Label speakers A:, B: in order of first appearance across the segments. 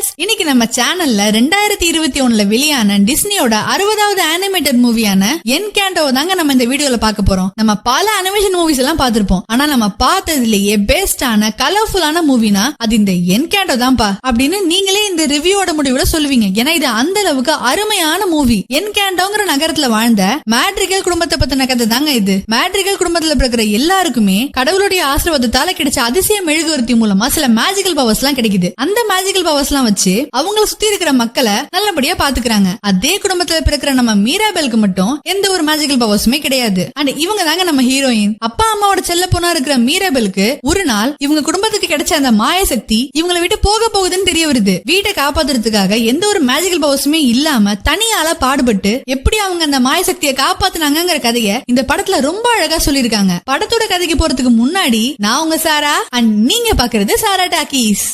A: Friends, இன்னைக்கு நம்ம சேனல்ல 2021 வெளியான டிஸ்னியோட 60வது அனிமேட்டட் மூவியான என்கேண்டோ தாங்க நம்ம இந்த வீடியோல பார்க்க போறோம். நம்ம பல அனிமேஷன் மூவிஸ் எல்லாம் பார்த்திருப்போம். ஆனா நம்ம பார்த்ததுலயே பெஸ்டான கலர்ஃபுல்லான மூவினா அது இந்த என்கேண்டோ தான்ப்பா அப்படின்னு நீங்களே இந்த ரிவ்யூவோட முடிவுல சொல்லுவீங்க. ஏன்னா இது அந்த அளவுக்கு அருமையான மூவி. என்கேண்டோங்கிற நகரத்துல வாழ்ந்த மேட்ரிகல் குடும்பத்தை பத்தின கதை தாங்க இது. மேட்ரிகல் குடும்பத்துல பிறக்கிற எல்லாருக்குமே கடவுளுடைய ஆசீர்வாதத்தால கிடைச்ச அதிசய மெழுகுவர்த்தி மூலமா சில மேஜிக்கல் பவர்ஸ் எல்லாம் கிடைக்குது. அந்த மேஜிக்கல் பவர்ஸ் எல்லாம் வச்சு அவங்கள சுத்தி இருக்கிற மக்களை நல்லபடியா பாத்துக்கிறாங்க. அதே குடும்பத்துல பிறக்கிற நம்ம மீராபெலுக்கு மட்டும் எந்த ஒரு மேஜிக்கல் பவர்ஸுமே கிடையாது. அண்ட் இவங்க தாங்க நம்ம ஹீரோயின். அப்பா அம்மாவோட செல்ல பொண்ணா இருக்கிற மீராபெலுக்கு ஒரு நாள் இவங்க குடும்பத்துக்கு கிடைச்ச அந்த மாய சக்தி இவங்களை விட்டு போக போகுதுன்னு தெரிய வருது. வீட்டை காப்பாத்துறதுக்காக எந்த ஒரு மேஜிக்கல் பவர்ஸுமே இல்லாம தனியால பாடுபட்டு எப்படி அவங்க அந்த மாய சக்தியை காப்பாத்துனாங்கிற கதையை இந்த படத்துல ரொம்ப அழகா சொல்லிருக்காங்க. படத்தோட கதைக்கு போறதுக்கு முன்னாடி நான் உங்க சாரா அண்ட் நீங்க பாக்குறது சாரா டாக்கீஸ்.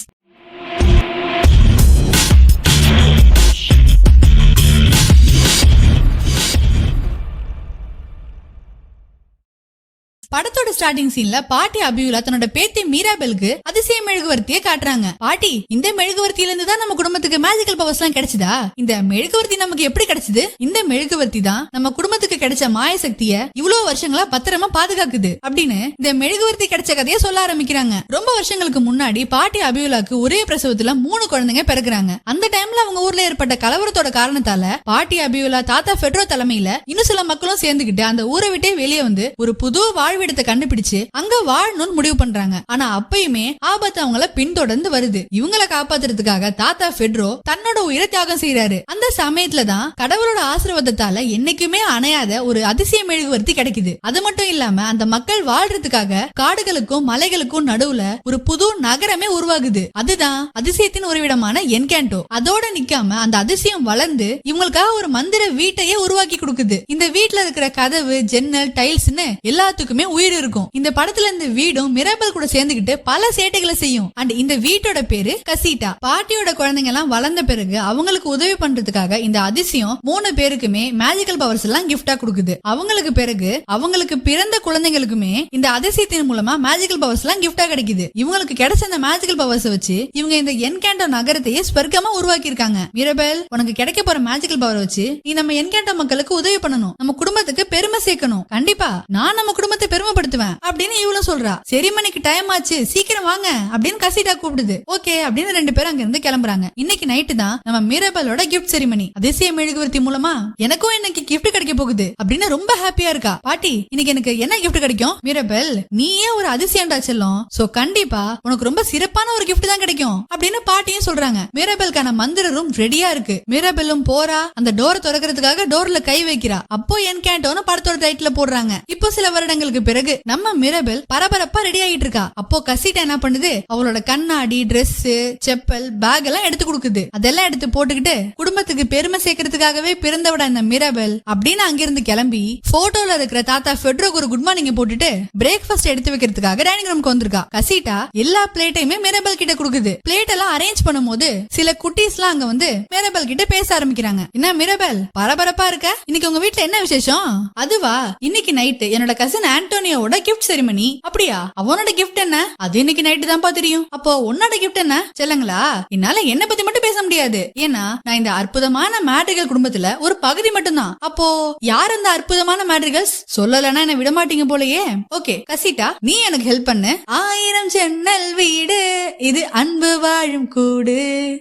A: படத்தோட ஸ்டார்டிங் சீன்ல பாட்டி அபியுலா தன்னோட பேத்தி மீராபெலுக்கு அதிசய மெழுகுவர்த்தியை காட்டுறாங்க. பாட்டி, இந்த மெழுகுவர்த்தியில இருந்து தான் நம்ம குடும்பத்துக்கு மேஜிக்கல் பவர்ஸ் எல்லாம் கிடைச்சதா? இந்த மெழுகுவர்த்தி நமக்கு எப்படி கிடைச்சது? இந்த மெழுகுவர்த்தி தான் நம்ம குடும்பத்துக்கு கிடைச்ச மாய சக்திய இவ்வளவு வருஷங்களா பத்திரமா பாதுகாக்குது அப்படின்னு இந்த மெழுகுவர்த்தி கிடைச்ச கதையை சொல்ல ஆரம்பிக்கிறாங்க. ரொம்ப வருஷங்களுக்கு முன்னாடி பாட்டி அபியுலாக்கு ஒரே பிரசவத்துல 3 குழந்தைங்க பிறகுறாங்க. அந்த டைம்ல அவங்க ஊர்ல ஏற்பட்ட கலவரத்தோட காரணத்தால பாட்டி அபியுலா தாத்தா ஃபெட்ரோ தலைமையில இன்னும் சில மக்களும் சேர்ந்துகிட்டு அந்த ஊரை விட்டே வெளியே வந்து ஒரு புது வாழ்விடத்தை கண்டுபிடிச்சு அங்க வாழணும்னு முடிவு பண்றாங்க. ஆனா அப்பயுமே ஆபத்து அவங்கள பின்தொடர்ந்து வருது. இவங்களை காப்பாத்துறதுக்காக தாத்தா ஃபெட்ரோ தன்னோட உயிரை தியாகம் செய்யறாரு. அந்த சமயத்துலதான் கடவுளோட ஆசீர்வாதத்தால என்னைக்குமே அணையாத ஒரு அதிசய மெழுகுவர்த்தி கிடைக்குது. அது மட்டும் இல்லாம அந்த மக்கள் வாழ்றதுக்காக காடுகளுக்கும் மலைகளுக்கும் நடுவுல ஒரு புது நகரமே உருவாகுது. அதுதான் அதிசயத்தின் உறைவிடமான என்கேண்டோ. அதோட நிக்காம அந்த அதிசயம் வளர்ந்து இவங்களுக்காக ஒரு மந்திர வீட்டையே உருவாக்கி கொடுக்குது. இந்த வீட்டுல இருக்கிற கதவு, ஜன்னல், டைல்ஸ்னு எல்லாத்துக்குமே உயிர் இருக்கும். இந்த படத்துல இந்த வீடும் மிராபெல் கூட சேர்ந்துகிட்டு பல சேட்டைகளை செய்யும். அண்ட் இந்த வீட்டோட பேரு கசீட்டா. பாட்டியோட குழந்தைங்க எல்லாம் வளர்ந்த பிறகு அவங்களுக்கு உதவி பண்றதுக்காக இந்த அதிசயம் 3 பேருக்குமே மேஜிக்கல் பவர்ஸ் எல்லாம் கிஃப்டா கொடுக்குது. அவங்களுக்கு பிறகு அவங்களுக்கு பிறந்த குழந்தைங்களுக்குமே இந்த அதிசயத்தின் மூலமா மேஜிக்கல் பவர்ஸ் எல்லாம் கிஃப்டா கிடைக்குது. இவங்களுக்கு கிடைச்ச அந்த மேஜிக்கல் பவர்ஸ் வச்சு இவங்க இந்த என்கேண்டோ நகரத்தையே ஸ்வர்க்கமா உருவாக்கி இருக்காங்க. மிராபெல், உனக்கு கிடைக்க போற மேஜிக்கல் பவர் வச்சு நீ நம்ம என்கேண்டோ மக்களுக்கு உதவி பண்ணணும், நம்ம குடும்பத்துக்கு பெருமை சேர்க்கணும். கண்டிப்பா நான் நம்ம குடும்பத்தை பெருமைப்படுத்துவேன் அப்படின்னு இவளும் சொல்றா. செரிமனிக்கு டைம் ஆச்சு, சீக்கிரம் வாங்க அப்படின்னு கசீட்டா கூப்பிடுது. ஓகே அப்படின்னு 2 பேரும் அங்க இருந்து கிளம்புறாங்க. இன்னைக்கு நைட்டு தான் நம்ம மீராபெலோட கிஃப்ட் செரிமனி. அதிசய மெழுகுவர்த்தி மூலமா எனக்கும் இன்னைக்கு கிஃப்ட் கிடைக்க போகுது அப்படின்னு ரொம்ப ஹாப்பியா இருக்கா. பாட்டி, இன்னைக்கு எனக்கு என்ன கிஃப்ட் கிடைக்கும்? மீராபெல், நீயே ஒரு அதிசயம்டா செல்லும், சோ கண்டிப்பா உனக்கு ரொம்ப சிறப்பான ஒரு கிஃப்ட் தான் கிடைக்கும் அப்படின்னு பாட்டியும் சொல்றாங்க. மீராபெலுக்கான மந்திர ரூம் ரெடியா இருக்கு. மீராபெலும் போறா, அந்த டோரை திறக்கிறதுக்காக டோர்ல கை வைக்கிறா. அப்போ என்கேண்டோன்னு படத்தோட டைட்டில் போடுறாங்க. இப்போ சில வருடங்களுக்கு பிறகு நம்ம மிராபெல் பரபரப்பா ரெடி ஆகிட்டு இருக்கா. அப்போ கசீட்டா என்ன பண்ணுது, அவளோட கண்ணாடி, டிரெஸ், செப்பல், பேக் எல்லாம் எடுத்து கொடுக்குது. அதெல்லாம் எடுத்து போட்டுக்கிட்டு குடும்பத்துக்கு பெருமை சேர்க்கறதுக்காகவே பிறந்தவிட இந்த மிராபெல் அப்படின்னு அங்கிருந்து கிளம்பி போட்டோல இருக்கிற தாத்தா ஃபெட்ரோக்கு ஒரு குட் மார்னிங் போட்டுட்டு பிரேக்ஃபாஸ்ட் எடுத்து வைக்கிறதுக்காக டைனிங் ரூமுக்கு வந்திருக்கா. கசீட்டா எல்லா பிளேட்டையுமே மிராபெல் கிட்ட கொடுக்குது. பிளேட் எல்லாம் அரேஞ்ச் பண்ணும்போது சில குட்டீஸ் எல்லாம் அங்க வந்து மிராபெல் கிட்ட பேச ஆரம்பிக்கிறாங்க. என்ன மிராபெல், பரபரப்பா இருக்க? இன்னைக்கு உங்க வீட்டுல என்ன விசேஷம்? அதுவா, இன்னைக்கு நைட்டு என்னோட கசின் ஆண்டோனியோட கிஃப்ட் செரிமனி. அப்படியா? அவனோட கிஃப்ட் என்ன? அது இன்னைக்கு நைட்டு தான்ப்பா தெரியும். அப்போ உன்னோட கிஃப்ட் என்ன? செல்லுங்களா, என்னால என்ன பத்தி மட்டும் பேச முடியாது. ஏன்னா நான் இந்த அற்புதமான மேட்ரிகல் குடும்பத்துல ஒரு பகுதி மட்டும்தான். அப்போ யார் அந்த அற்புதமான மேட்ரிகல்ஸ்? சொல்லலன்னா என்ன விட மாட்டீங்க போலயே. ஓகே கசீட்டா, நீ எனக்கு ஹெல்ப் பண்ணு. 1000 ஜன்னல் வீடு, இது அன்பு வாழும் கூடு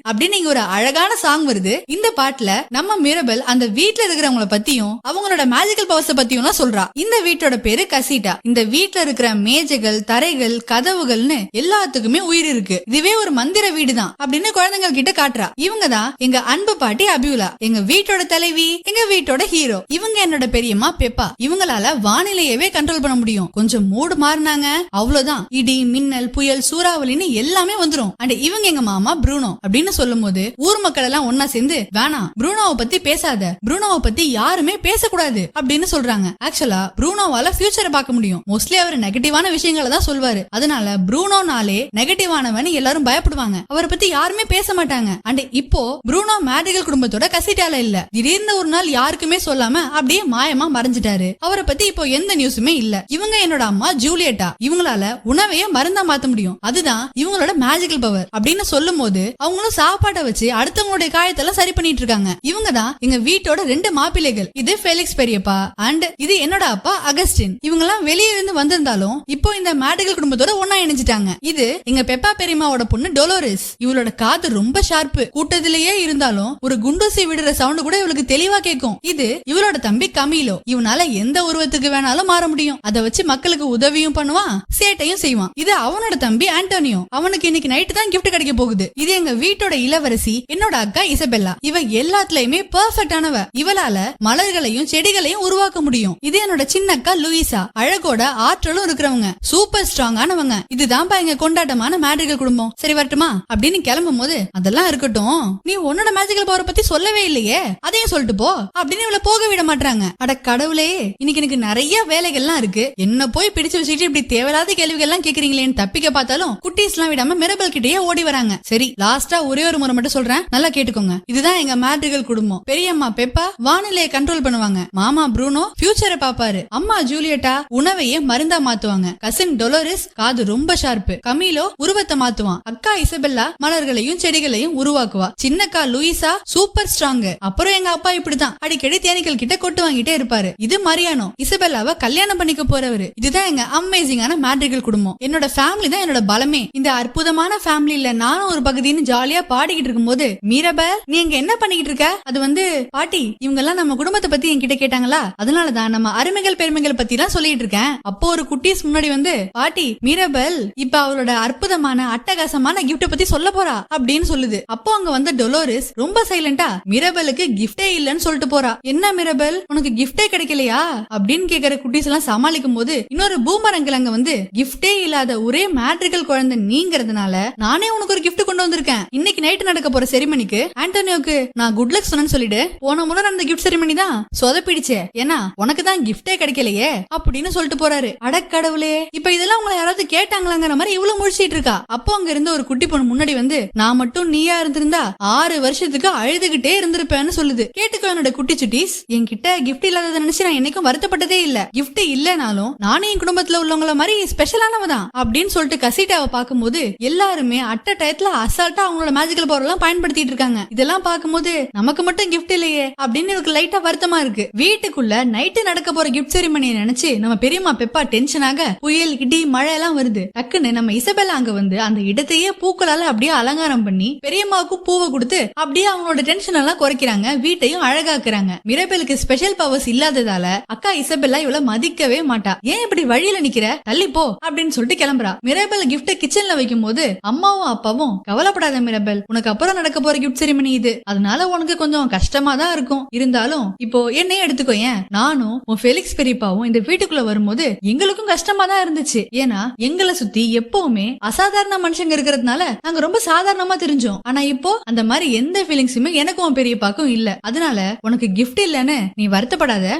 A: அப்படின்னு நீங்க ஒரு அழகான சாங் வருது. இந்த பாட்டுல நம்ம மிராபெல் அந்த வீட்டுல இருக்கிறவங்கள பத்தியும் அவங்களோட மேஜிக்கல் பவர்ஸ் பத்தியும் சொல்றா. இந்த வீட்டோட பேரு கசீட்டா. இந்த வீட்டுல இருக்கிற மேஜைகள், தரைகள், கதவுகள்னு எல்லாத்துக்குமே உயிர் இருக்கு. இதுவே ஒரு மந்திர வீடுதான் அப்படின்னு குழந்தைங்க கிட்ட காட்டுறா. இவங்க தான் எங்க அன்பு பாட்டி அபியுலா, எங்க வீட்டோட தலைவி, எங்க வீட்டோட ஹீரோ. இவங்க என்னோட பெரியம்மா பெப்பா. இவங்களால வானிலையவே கண்ட்ரோல் பண்ண முடியும். கொஞ்சம் மூடு மாறினாங்க அவ்வளவுதான், இடி, மின்னல், புயல், சூறாவளின்னு எல்லாமே வந்துரும். அண்ட் இவங்க எங்க மாமா ப்ரூனோ அப்படின்னு சொல்லும் போது ஊர் மக்கள் எல்லாம் ஒன்னா சேர்ந்து வேணாம், ப்ரூனோவை பத்தி பேசாத, ப்ரூனோவை பத்தி யாருமே பேசக்கூடாது அப்படின்னு சொல்றாங்க. ஆக்சுவலா ப்ரூனோவால ஃபியூச்சரை பார்க்க முடியும். மோஸ்ட்லி அவர் நெகட்டிவான விஷயங்களை தான் சொல்வாரு. அதனால ப்ரூனோனாலே நெகட்டிவானவன் எல்லாரும் பயப்படுவாங்க. அவரை பத்தி யாருமே பேச மாட்டாங்க. அண்ட் இப்போ ப்ரூனோ மேட்ரிகல் குடும்பத்தோட கசிட்டால இல்ல. திடீர்னு ஒரு நாள் யாருக்குமே சொல்லாம அப்படியே மாயமா மறைஞ்சிட்டாரு. அவரை பத்தி இப்போ எந்த நியூஸுமே இல்ல. இவங்க என்னோட அம்மா ஜூலியட்டா. இவங்களால உணவையே மருந்தா மாத்த முடியும். அதுதான் இவங்களோட மேஜிக்கல் பவர் அப்படின்னு சொல்லும் போது அவங்களும் சாப்பாட்டை வச்சு அடுத்தவங்களுடைய காயத்தெல்லாம் சரி பண்ணிட்டு இருக்காங்க. இவங்க தான் எங்க வீட்டோட 2 மாப்பிள்ளைகள். இது ஃபெலிக்ஸ் பெரியப்பா அண்ட் இது என்னோட அப்பா அகஸ்டின். இவங்க எல்லாம் வெளியே இருந்து வந்திருந்தாலும் இப்போ இந்த மேட்ரிகல் குடும்பத்தோட ஒன்னா இணைஞ்சிட்டாங்க. இது எங்க பெப்பா பெரியம்மாவோட பொண்ணு டொலோரிஸ். இவளோட காது ரொம்ப ஷார்ப்பு. கூட்டத்திலேயே இருந்தாலும் ஒரு குண்டூசி விடுற சவுண்ட் கூட இவளுக்கு தெளிவா கேட்கும். இது இவளோட தம்பி கமீலோ. இவனால எந்த உருவத்துக்கு வேணாலும் மாற முடியும். அதை வச்சு மக்களுக்கு உதவியும் பண்ணுவான், சேட்டையும் செய்வான். இது அவனோட தம்பி ஆண்டோனியோ. அவனுக்கு இன்னைக்கு நைட்டு தான் கிஃப்ட் கிடைக்க போகுது. இது எங்க வீட்டோட இளவரசி என்னோட அக்கா இசபெல்லா. இவ எல்லாத்துலயுமே பெர்ஃபெக்டானவ. இவளால மலர்களையும் செடிகளையும் உருவாக்க முடியும். இது என்னோட சின்ன அக்கா லூயிசா. அழகோட ஆற்றலும் இருக்கிறவங்க, சூப்பர் ஸ்ட்ராங்கானவங்க. இதுதான் எங்க கொண்டாட்டமான மேட்ரிகல் குடும்பம். சரி வரட்டுமா அப்படின்னு கிளம்பும் போது அதெல்லாம் இருக்கட்டும், நீ உன்னோட மேஜிக்கல் பவரை பத்தி சொல்லவே இல்லையே, அதையும் சொல்லிட்டு போ அப்படின்னு இவள போக விட மாட்டாங்க. அட கடவுளே, இன்னைக்கு எனக்கு நிறைய வேலைகள்லாம் இருக்கு. என்ன போய் பிடிச்சு வச்சுக்கிட்டு இப்படி தேவையில்லாத கேள்விகள் எல்லாம் கேக்குறீங்களேன்னு தப்பிக்க பார்த்தாலும் குட்டீஸ் எல்லாம் விடாம மிரபல் கிட்டேயே ஓடி வராங்க. சரி லாஸ்டா ஒரே ஒரு முறை மட்டும் சொல்றேன், நல்லா கேட்டுக்கோங்க. இதுதான் எங்க மேட்ரிகல் குடும்பம். பெரியம்மா பெப்பா வானிலையை கண்ட்ரோல் பண்ணுவாங்க. மாமா ப்ரூனோ ஃபியூச்சரை பாப்பாரு. அம்மா ஜூலியட்டா உணவையே மருந்தா மாத்துவாங்க. கசின் டொலோரிஸ் காது ரொம்ப ஷார்ப்பு. கமீலோ உருவத்தை மாத்துவான். அக்கா இசபெல்லா மலர்களையும் செடிகளையும் உருவாக்குவா. சின்னக்கா லூயிசா சூப்பர் ஸ்ட்ராங். அப்புறம் எங்க அப்பா இப்படிதான் அடிக்கடி தேனீக்கள் கிட்ட கொட்டு வாங்கிட்டே இருப்பாரு. இது மரியானோ, இசபெல்லாவை கல்யாணம் பண்ணிக்க போறவரு. இதுதான் எங்க அமேசிங்கான மேட்ரிகல் குடும்பம். என்னோட ஃபேமிலி தான் என்னோட பலமே. இந்த அற்புதமான ஃபேமிலில நானும் ஒரு பகுதின்னு ஜாலியா பாடிக்கிட்டு இருக்கும் போது மீரபல் நீ எங்க என்ன பண்ணிக்கிட்டு இருக்க? அது பாட்டி இவங்க எல்லாம் நம்ம குடும்பத்தை பத்தி என்கிட்ட கேட்டாங்களா, அதனாலதான் நம்ம அருமைகள் பெருமைகள் பத்தி எல்லாம் சொல்லிட்டு இருக்கேன். அப்போ ஒரு குட்டீஸ் முன்னாடி பாட்டி மீரபல் இப்ப அவளோட அற்புதமான அட்டகாசமான கிஃப்ட் பத்தி சொல்ல போறா அப்படின்னு சொல்லுது. அப்போ அங்க டொலோரிஸ் ரொம்ப சைலண்டா மிரபலுக்கு கிஃப்டே இல்லன்னு சொல்லிட்டு போறா. என்ன மிரபல் உனக்கு கிஃப்டே கிடைக்கலையா அப்படின்னு கேக்குற குட்டீஸ் எல்லாம் சமாளிக்கும் போது இன்னொரு பூமரங்கள் அங்க கிஃப்டே இல்லாத ஒரே மேட்ரிகல் குழந்தை நீங்கிறதுனால நானே உனக்கு ஒரு கிஃப்ட் கொண்டு வந்திருக்கேன். இன்னைக்கு நைட்டு நடக்க போற செரிமனிக்கு ஆண்டோனியோக்கு நான் குட் லக் சொன்னேன்னு சொல்லிடு. போன முறை அந்த கிஃப்ட் செரிமனி தான் சொதப்பிடுச்சே, ஏன்னா உனக்கு தான் கிஃப்டே கிடைக்கலையே அப்படின்னு சொல்லிட்டு போறாரு. அடக்கடவுளே, இப்ப இதெல்லாம் உங்களை யாராவது கேட்டாங்களாங்கிற மாதிரி இவ்வளவு முடிச்சிட்டு இருக்கா. அப்போ அங்க இருந்த ஒரு குட்டி பொண்ணு முன்னாடி நான் மட்டும் நீயா இருந்திருந்தா 6 வருஷத்துக்கு அழுதுகிட்டே இருந்திருப்பேன்னு சொல்லுது. கேட்டுக்கோ என்னோட குட்டி சுட்டீஸ், என்கிட்ட கிஃப்ட் இல்லாத நினைச்சு நான் என்னைக்கும் வருத்தப்பட்டதே இல்ல. கிஃப்ட் இல்லனாலும் நானும் என் குடும்பத்துல உள்ளவங்கள மாதிரி ஸ்பெஷலானவ தான் அப்படின்னு சொல்லிட்டு கசிட்டாவை பார்க்கும்போது எல்லாருமே அட்ட டயத்துல அசால்ட்டா அவங்களோட மேஜிக்கல் பவர் எல்லாம் பயன்படுத்திட்டு இருக்காங்க. இதெல்லாம் பார்க்கும்போது நமக்கு மட்டும் கிஃப்ட் இல்லையே அப்படின்னு எனக்கு லைட்டா வருத்தமா இருக்கு. வீட்டுக்குள்ள நைட்டு நடக்க போற கிஃப்ட் செரிமனியை நினைச்சு நம்ம பெரியம்மா பெப்பா டென்ஷனாக புயல் இடி மழை எல்லாம் வருது. டக்குன்னு நம்ம இசபெல்லா அங்க அந்த இடத்தையே பூக்களால அப்படியே அலங்காரம் பண்ணி பெரியம்மாவுக்கு பூவை கொடுத்து அப்படியே அவங்களோட டென்ஷன் எல்லாம் குறைக்கிறாங்க, வீட்டையும் அழகாக்குறாங்க. மிரபலுக்கு ஸ்பெஷல் பவர்ஸ் இல்லாததால அக்கா இசபெல்லா இவ்வளவு மதிக்கவே மாட்டா. ஏன் இப்படி வழியில நிக்கிற, தள்ளி போ அப்படின்னு சொல்லிட்டு கிளம்புறா. மிரபல் கிஃப்ட் கிச்சன்ல வைக்கும் போது அம்மாவும் அப்பாவும் கவலைப்படாத மிரபல், உனக்கு அப்புறம் நடக்க போற கிஃப்ட் செரிமனி இது, அதனால உனக்கு கொஞ்சம் கஷ்டமா தான் இருக்கும். இருந்தாலும் இப்போ என்னையே எடுத்துக்கோ, ஏன் நானும் உன் ஃபெலிக்ஸ் பெரியப்பாவும் இந்த வீட்டுக்குள்ள வரும்போது எங்களுக்கும் கஷ்டமா தான் இருந்துச்சு. ஏன்னா எங்களை சுத்தி எப்பவுமே அசாதாரண மனுஷங்க இருக்கிறதுனால நாங்க ரொம்ப சாதாரணமா தெரிஞ்சோம். ஆனா இப்போ அந்த மாதிரி எந்த ஃபீலிங்ஸுமே எனக்கும் பெரியப்பாக்கும் இல்ல. அதனால உனக்கு கிஃப்ட் இல்லன்னு நீ வருத்தப்படாத.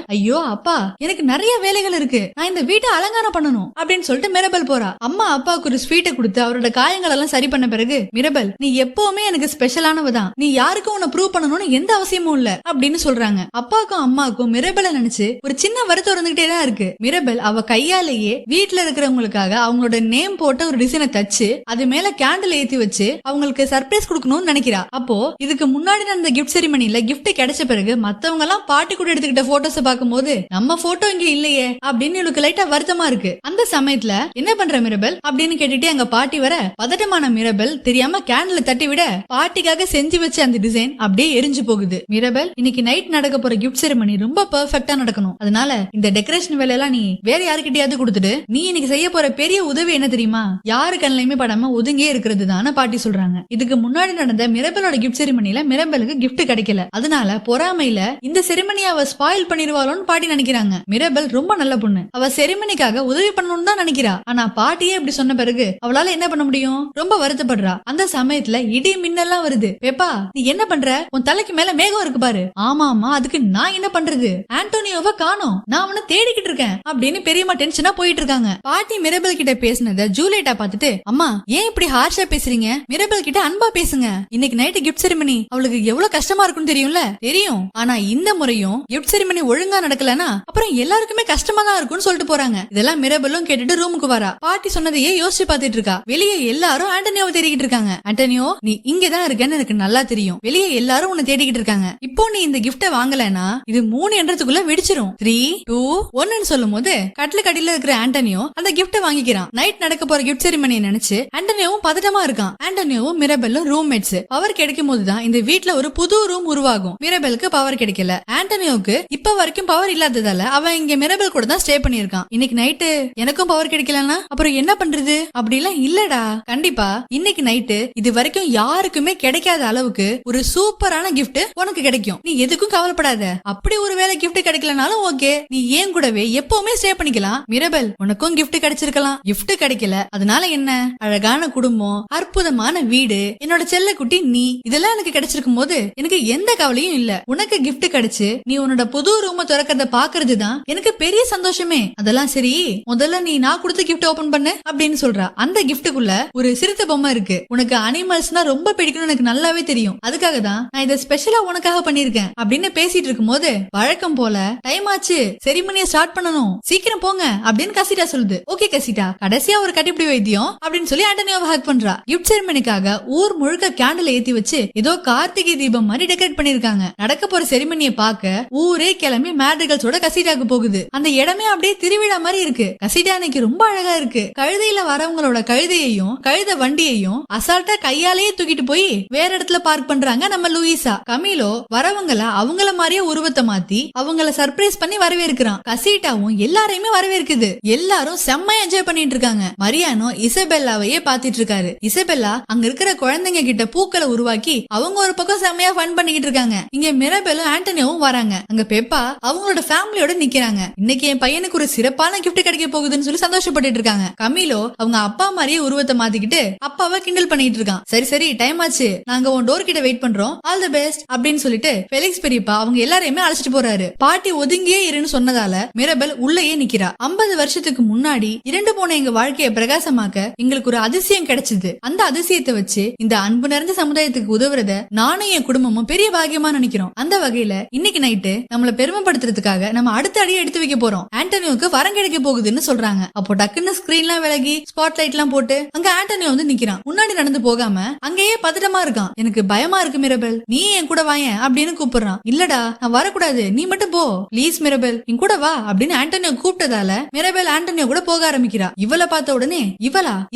A: ஐயோ அப்பா, எனக்கு நிறைய வேலைகள் இருக்கு, நான் இந்த வீட்டை அலங்காரம் பண்ணணும் அப்படின்னு சொல்லிட்டு மிரபல் போறா. அம்மா அப்பாவுக்கு ஒரு ஸ்வீட்டை கொடுத்து அவரோட காயங்கள் எல்லாம் சரி பண்ண பிறகு மிரபல் நீ எப்பவுமே எனக்கு ஸ்பெஷலானவதான், நீ யாருக்கும் உன்னை ப்ரூவ் பண்ணணும்னு எந்த அவசியமும் இல்ல அப்படின்னு சொல்றாங்க. அப்பாவுக்கும் அம்மாவுக்கும் மிரபலை நினைச்சு ஒரு சின்ன வருத்தம் இருந்துகிட்டே தான் இருக்கு. மிரபல் அவ கையாலேயே வீட்டுல இருக்கிறவங்களுக்காக அவங்களோட நேம் போட்ட ஒரு டிசைனை தச்சு அது மேல கேண்டில் ஏத்தி வச்சு அவங்களுக்கு சர்ப்ரைஸ் கொடுக்கணும்னு நினைக்கிறா. அப்போ இதுக்கு முன்னாடி நடந்த கிஃப்ட் செரிமனில கிஃப்ட் கிடைச்ச பிறகு மத்தவங்க எல்லாம் பாட்டி கூட எடுத்துக்கிட்ட போட்டோஸ் பார்க்கும்போது நம்ம போட்டோ இங்க இல்லையே அப்படின்னு இவளுக்கு லைட்டா வருத்தமா இருக்கு. அந்த சமயத்துல என்ன பண்ற மிரபல் அப்படின்னு கேட்டுட்டு அங்க பாட்டி வர பதட்டமான மிரபல் தெரியாம கேண்டில் தட்டி விட பாட்டிக்காக செஞ்சு வச்ச அந்த டிசைன் அப்படியே எரிஞ்சு போகுது. மிரபல் இன்னைக்கு நைட் நடக்க போற கிஃப்ட் செரிமனி ரொம்ப பெர்ஃபெக்ட்டா நடக்கணும், அதனால இந்த டெக்கரேஷன் வேலையெல்லாம் நீ வேற யாருக்கிட்டயாவது கொடுத்துட்டு நீ இன்னைக்கு செய்ய போற பெரிய உதவி என்ன தெரியுமா, யாரு கண்ணிலையுமே படாம ஒதுங்கே இருக்கிறது தான பாட்டி சொல்றாங்க. இதுக்கு முன்னாடி நடந்த மிரபலோட கிஃப்ட் செரிமனில மிரபலுக்கு கிஃப்ட் கிடைக்கல, அதனால பொறாமையில இந்த செரிமனியை அவ ஸ்பாயில் பண்ணிடுவாளோன்னு பாட்டி நினைக்கிறாங்க. மிரபல் ரொம்ப நல்ல பொண்ணு, அவ செரிமனிக்காக உதவி பண்ணணும்னு தான் நினைக்கிறா. ஆனா பாட்டியே இப்படி சொன்ன பிறகு அவளால என்ன பண்ண முடியும், ரொம்ப வருத்தப்படுறா. அந்த சமயத்துல இடி மின்னல்லாம் வருது. பெப்பா நீ என்ன பண்ற, உன் தலைக்கு மேல மேகம் இருக்கு பாரு. ஆமா ஆமா, அதுக்கு நான் என்ன பண்றது, ஆண்டோனியோவை காணோம், நான் அவனை தேடிக்கிட்டு இருக்கேன் அப்படின்னு பெரியம்மா டென்ஷனா போயிட்டு இருக்காங்க. பாட்டி மிரபல் கிட்ட பேசினத ஜூலியட்டா பார்த்துட்டு அம்மா ஏன் இப்படி ஹார்ஷா பேசுறீங்க, மிரபல் கிட்ட அன்பா பேசுங்க இன்னைக்கு நைட்டு கிஃப்ட் செரிமனி அவளுக்கு எவ்வளவு கஷ்டமா இருக்கும்னு தெரியும்ல? தெரியும். ஆனா இந்த முறையும் கிஃப்ட் செரிமனி ஒழுங்கா நடக்கலனா அப்புறம் எல்லாருக்குமே கஷ்டமா தான் இருக்கும்னு சொல்லிட்டு போறாங்க. இதெல்லாம் மிரபெல்லும் கேட்டுட்டு ரூமுக்கு வரா. பாட்டி சொன்னதையே யோசிச்சு பாத்துட்டு இருக்கா. வெளியே எல்லாரும் ஆண்டனியோவை தேடிக்கிட்டு இருக்காங்க. ஆண்டனியோ, நீ இங்கதான் இருக்கேன்னு எனக்கு நல்லா தெரியும். வெளியே எல்லாரும் உன்னை தேடிக்கிட்டு இருக்காங்க. இப்போ நீ இந்த கிஃப்ட வாங்கலனா இது 3 என்றதுக்குள்ள வெடிச்சிரும். 3, 2, 1 சொல்லும் போது கட்டிலுக்கு அடியில இருக்கிற ஆண்டனியோ அந்த கிஃப்ட வாங்கிக்கிறான். நைட் நடக்க போற கிஃப்ட் செரிமனியை நினைச்சு ஆண்டனியோவும் பதட்டமா இருக்கான். ஆண்டனியோவும் மிரபெல்லும் ரூம்மேட்ஸ். பவர் கிடைக்கும் போதுதான் இந்த வீட்ல ஒரு புது ரூம் உருவாகும். மிரபெலுக்கு பவர் கிடைக்கல. ஆண்டனியோவுக்கு இப்ப வரைக்கும் பவர் இல்லாததால அவன் இங்க மிரபெல் கூட தான் ஸ்டே பண்ணிருக்கான். இன்னைக்கு நைட்டு எனக்கும் பவர் கிடைக்கலனா அப்புறம் என்ன பண்றது? அப்படி எல்லாம் இல்லடா. கண்டிப்பா இன்னைக்கு நைட்டு இது வரைக்கும் யாருக்குமே கிடைக்காத அளவுக்கு ஒரு சூப்பரான கிஃப்ட் உனக்கு கிடைக்கும். நீ எதுக்கும் கவலைப்படாத. அப்படி ஒருவேளை கிஃப்ட் கிடைக்கலனாலும் ஓகே, நீ ஏன் கூடவே எப்பவுமே ஸ்டே பண்ணிக்கலாம். மிரபெல், உனக்கும் கிஃப்ட் கிடைச்சிருக்கலாம். கிஃப்ட் கிடைக்கல, அதனால என்ன? அழகான குடும்பம், அற்புதமான வீடு, என்னோட செல்ல குட்டி நீ, இதெல்லாம் எனக்கு கிடைச்சிருக்கும் போது எனக்கு எந்த கவலையும் இல்ல. உனக்கு கிஃப்ட் கிடைச்சு நீ உன்னோட புது ரூம திறக்கிறத பாக்குறது தான் எனக்கு பெரிய சந்தோஷமே. அதெல்லாம் சரி, முதல்ல நீ நான் கொடுத்த கிஃப்ட் ஓபன் பண்ணு அப்படின்னு சொல்றா. அந்த கிஃப்ட்டுக்குள்ள ஒரு சிறுத்தை பொம்மை இருக்கு. உனக்கு அனிமல்ஸ்னா ரொம்ப பிடிக்கும்னு எனக்கு நல்லாவே தெரியும். அதுக்காக தான் நான் இதை ஸ்பெஷலா உனக்காக பண்ணிருக்கேன் அப்படின்னு பேசிட்டு இருக்கும் போது வழக்கம் போல டைம் ஆச்சு, செரிமனியை ஸ்டார்ட் பண்ணணும், சீக்கிரம் போங்க அப்படின்னு கசிட்டா சொல்லுது. ஓகே கசிட்டா, கடைசியா ஒரு கட்டிப்பிடி வைத்தியம் அப்படின்னு சொல்லி ஆண்டனியோவை ஹக் பண்றா. கிஃப்ட் செரிமனிக்காக ஊர் முழுக்க கேண்டில் ஏத்தி வச்சு ஏதோ கார்த்திகை தீபம் மாதிரி டெக்கரேட் பண்ணிருக்காங்க. நடக்க போற செரிமனியை பார்க்க ஊரே கிளம்பி மேட்ரிகல்ஸோட கசிட்டாக்கு போகுது. அந்த இடமே அப்படியே திருவிழா மாதிரி இருக்கு. கசிட்டா அன்னைக்கு ரொம்ப அழகா இருக்கு. கழுதையில வரவங்களோட கழுதையையும் கழுத வண்டியையும் அசால்ட்டா கையாலேயே தூக்கிட்டு போய் வேற இடத்துல பார்க் பண்றாங்க நம்ம லூயிசா. கமீலோ வரவங்கள அவங்கள மாதிரியே உருவத்தை மாத்தி அவங்கள சர்ப்ரைஸ் பண்ணி வரவேற்கிறான். கசிட்டாவும் எல்லாரையுமே வரவேற்குது. எல்லாரும் செம்ம என்ஜாய் பண்ணிட்டு இருக்காங்க. மரியானோ இசபெல்லாவையே பாத்துட்டு இருக்காரு. இசபெல்லா அங்க இருக்கிற குழந்தைங்க கிட்ட பூக்களை உருவாக்கி அவங்க ஒரு பக்கம் செம்மையா ஃபன் பண்ணிக்கிட்டு இருக்காங்க. இங்க மிரபெலும் ஆண்டனியோவும் வராங்க. அங்க பெப்பா அவங்களோட ஃபேமிலியோட நிக்கிறாங்க. இன்னைக்கு என் பையனுக்கு ஒரு சிறப்பான கிஃப்ட் கிடைக்க போகுதுன்னு சொல்லி சந்தோஷப்பட்டு இருக்காங்க. கமீலோ அவங்க அப்பா மாதிரியே உருவத்தை மாத்திக்கிட்டு அப்பாவை கிண்டல் பண்ணிட்டு இருக்கான். சரி சரி, டைம் ஆச்சு, நாங்க உன் டோர் கிட்ட வெயிட் பண்றோம், ஆல் தி பெஸ்ட் அப்படின்னு சொல்லிட்டு ஃபெலிக்ஸ் பெரியப்பா அவங்க எல்லாரையுமே அழைச்சிட்டு போறாரு. பாட்டி ஒதுங்கியே இருன்னு சொன்னதால மிரபெல் உள்ளேயே நிக்கிறா. 50 வருஷத்துக்கு முன்னாடி இரண்டு போன எங்க வாழ்க்கையை பிரகாசமாக்க எங்களுக்கு ஒரு அதிசயம் கிடைச்சது. அந்த அதிசயத்தை வச்சு இந்த அன்பு நிறைந்த சமுதாயத்துக்கு உதவுறத நானும் என் குடும்பமும் பெரிய பாக்கியமா நினைக்கிறோம். அந்த வகையில இன்னைக்கு நைட்டு நம்மள பெருமைப்படுத்துறதுக்காக நம்ம அடுத்த அடியை எடுத்து வைக்க போறோம். ஆண்டனியோக்கு வரம் கிடைக்க போகுதுன்னு சொல்றாங்க. அப்போ டக்குன்னு ஸ்கிரீன்லாம் விலகி ஸ்பாட் லைட் எல்லாம் போட்டு அங்க ஆண்டனியோ வந்து நிக்கிறான். முன்னாடி நடந்து போகாம அங்கேயே பதட்டமா இருக்கான். எனக்கு பயமா இருக்கு மிரபெல், நீ என் கூட வாயேன் அப்படின்னு கூப்பிடுறான். இல்லடா நான் வரக்கூடாது, நீ மட்டும் போ ப்ளீஸ் மிரபெல், என் கூட வா அப்படின்னு ஆண்டனியோ கூப்பிட்டதால மிரபெல் ஆண்டனியோ கூட போக ஆரம்பிக்கிறா. இவளை பார்த்த உடனே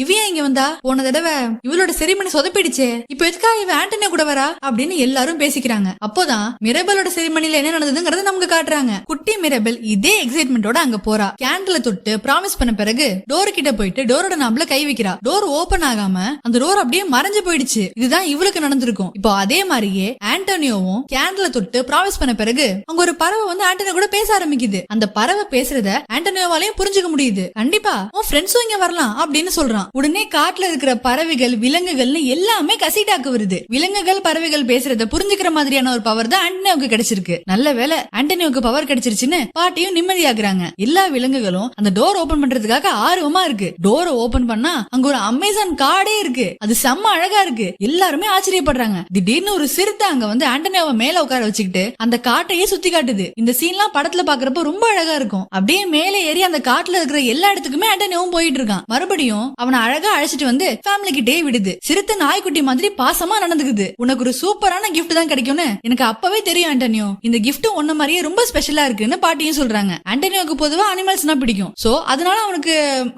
A: இவையா இங்க வந்தா? போன தடவை இவளோட செரிமனி சொதப்பிடுச்சே, இப்ப எதுக்கா இவ ஆண்டனியோ கூட வரா அப்படின்னு எல்லாரும் பேசிக்கிறாங்க. அப்போதான் மிரபெலோட செரிமனில என்ன நடந்ததுங்கிறத நமக்கு காட்டுறாங்க. குட்டி மிரபெல் இதே எக்ஸைட்மெண்டோட அங்க போறா. கேண்டில தொட்டு ப்ராமிஸ் பண்ண பிறகு டோர் கிட்ட போயிட்டு டோரோட நாப்ல கை வைக்கிறா. டோர் ஓபன் ஆகாம அந்த டோர் அப்படியே மறைஞ்சு போயிடுச்சு. இதுதான் இவளுக்கு நடந்திருக்கும். இப்போ அதே மாதிரியே ஆண்டனியோவும் கேண்டில தொட்டு ப்ராமிஸ் பண்ண பிறகு அங்க ஒரு பறவை வந்து ஆண்டனியோ கூட பேச ஆரம்பிக்குது. அந்த பறவை பேசுறத ஆண்டனியோவாலையும் புரிஞ்சுக்க முடியுது. கண்டிப்பா உன் ஃப்ரெண்ட்ஸும் இங்க வரலாம் அப்படின்னு சொல்றான். உடனே காட்டுல இருக்கிற பறவைகள் விலங்குகள்னு எல்லாமே கசிட்டாக்கு வருது. விலங்குகள் பறவைகள் பேசுறத புரிஞ்சுக்கிற மாதிரியான ஒரு பவர் தான் ஆண்டனியோவுக்கு கிடைச்சிருக்கு. நல்ல வேலை ஆண்டனியோவுக்கு பவர் கிடைச்சிருச்சுன்னு பாட்டியும் நிம்மதியாக்குறாங்க. எல்லா விலங்குகளும் அந்த டோர் ஓபன் பண்றதுக்காக ஆர்வமா இருக்கு. டோரை ஓபன் பண்ணா அங்க ஒரு அமேசான் காடே இருக்கு. அது செம்ம அழகா இருக்கு. எல்லாருமே ஆச்சரியப்படுறாங்க. திடீர்னு ஒரு சிறுத்தை அங்க வந்து ஆண்டனியோவை மேல உட்கார வச்சுக்கிட்டு அந்த காட்டையே சுத்தி காட்டுது. இந்த சீன்லாம் படத்துல பாக்குறப்ப ரொம்ப அழகா இருக்கும். அப்படியே மேல ஏறி அந்த காட்டுல இருக்கிற எல்லா இடத்துக்குமே ஆண்டனியோவும் போயிட்டு இருக்கான். மறுபடியும் அவனை அழகா அழைச்சிட்டு வந்து ஃபேமிலி கிட்டே விடுது. சிறுத்தை நாய்க்குட்டி மாதிரி பாசமா நடந்துக்குது. உனக்கு ஒரு சூப்பரான கிஃப்ட் தான் கிடைக்கும்னு எனக்கு அப்பவே தெரியும் ஆண்டனியோ. இந்த கிஃப்ட் ஒன்ன மாதிரியே ரொம்ப ஸ்பெஷலா இருக்குன்னு பாட்டியும் சொல்றாங்க. ஆண்டனியோக்கு பொதுவா அனிமல்ஸ்னா பிடிக்கும். சோ அதனால அவனுக்கு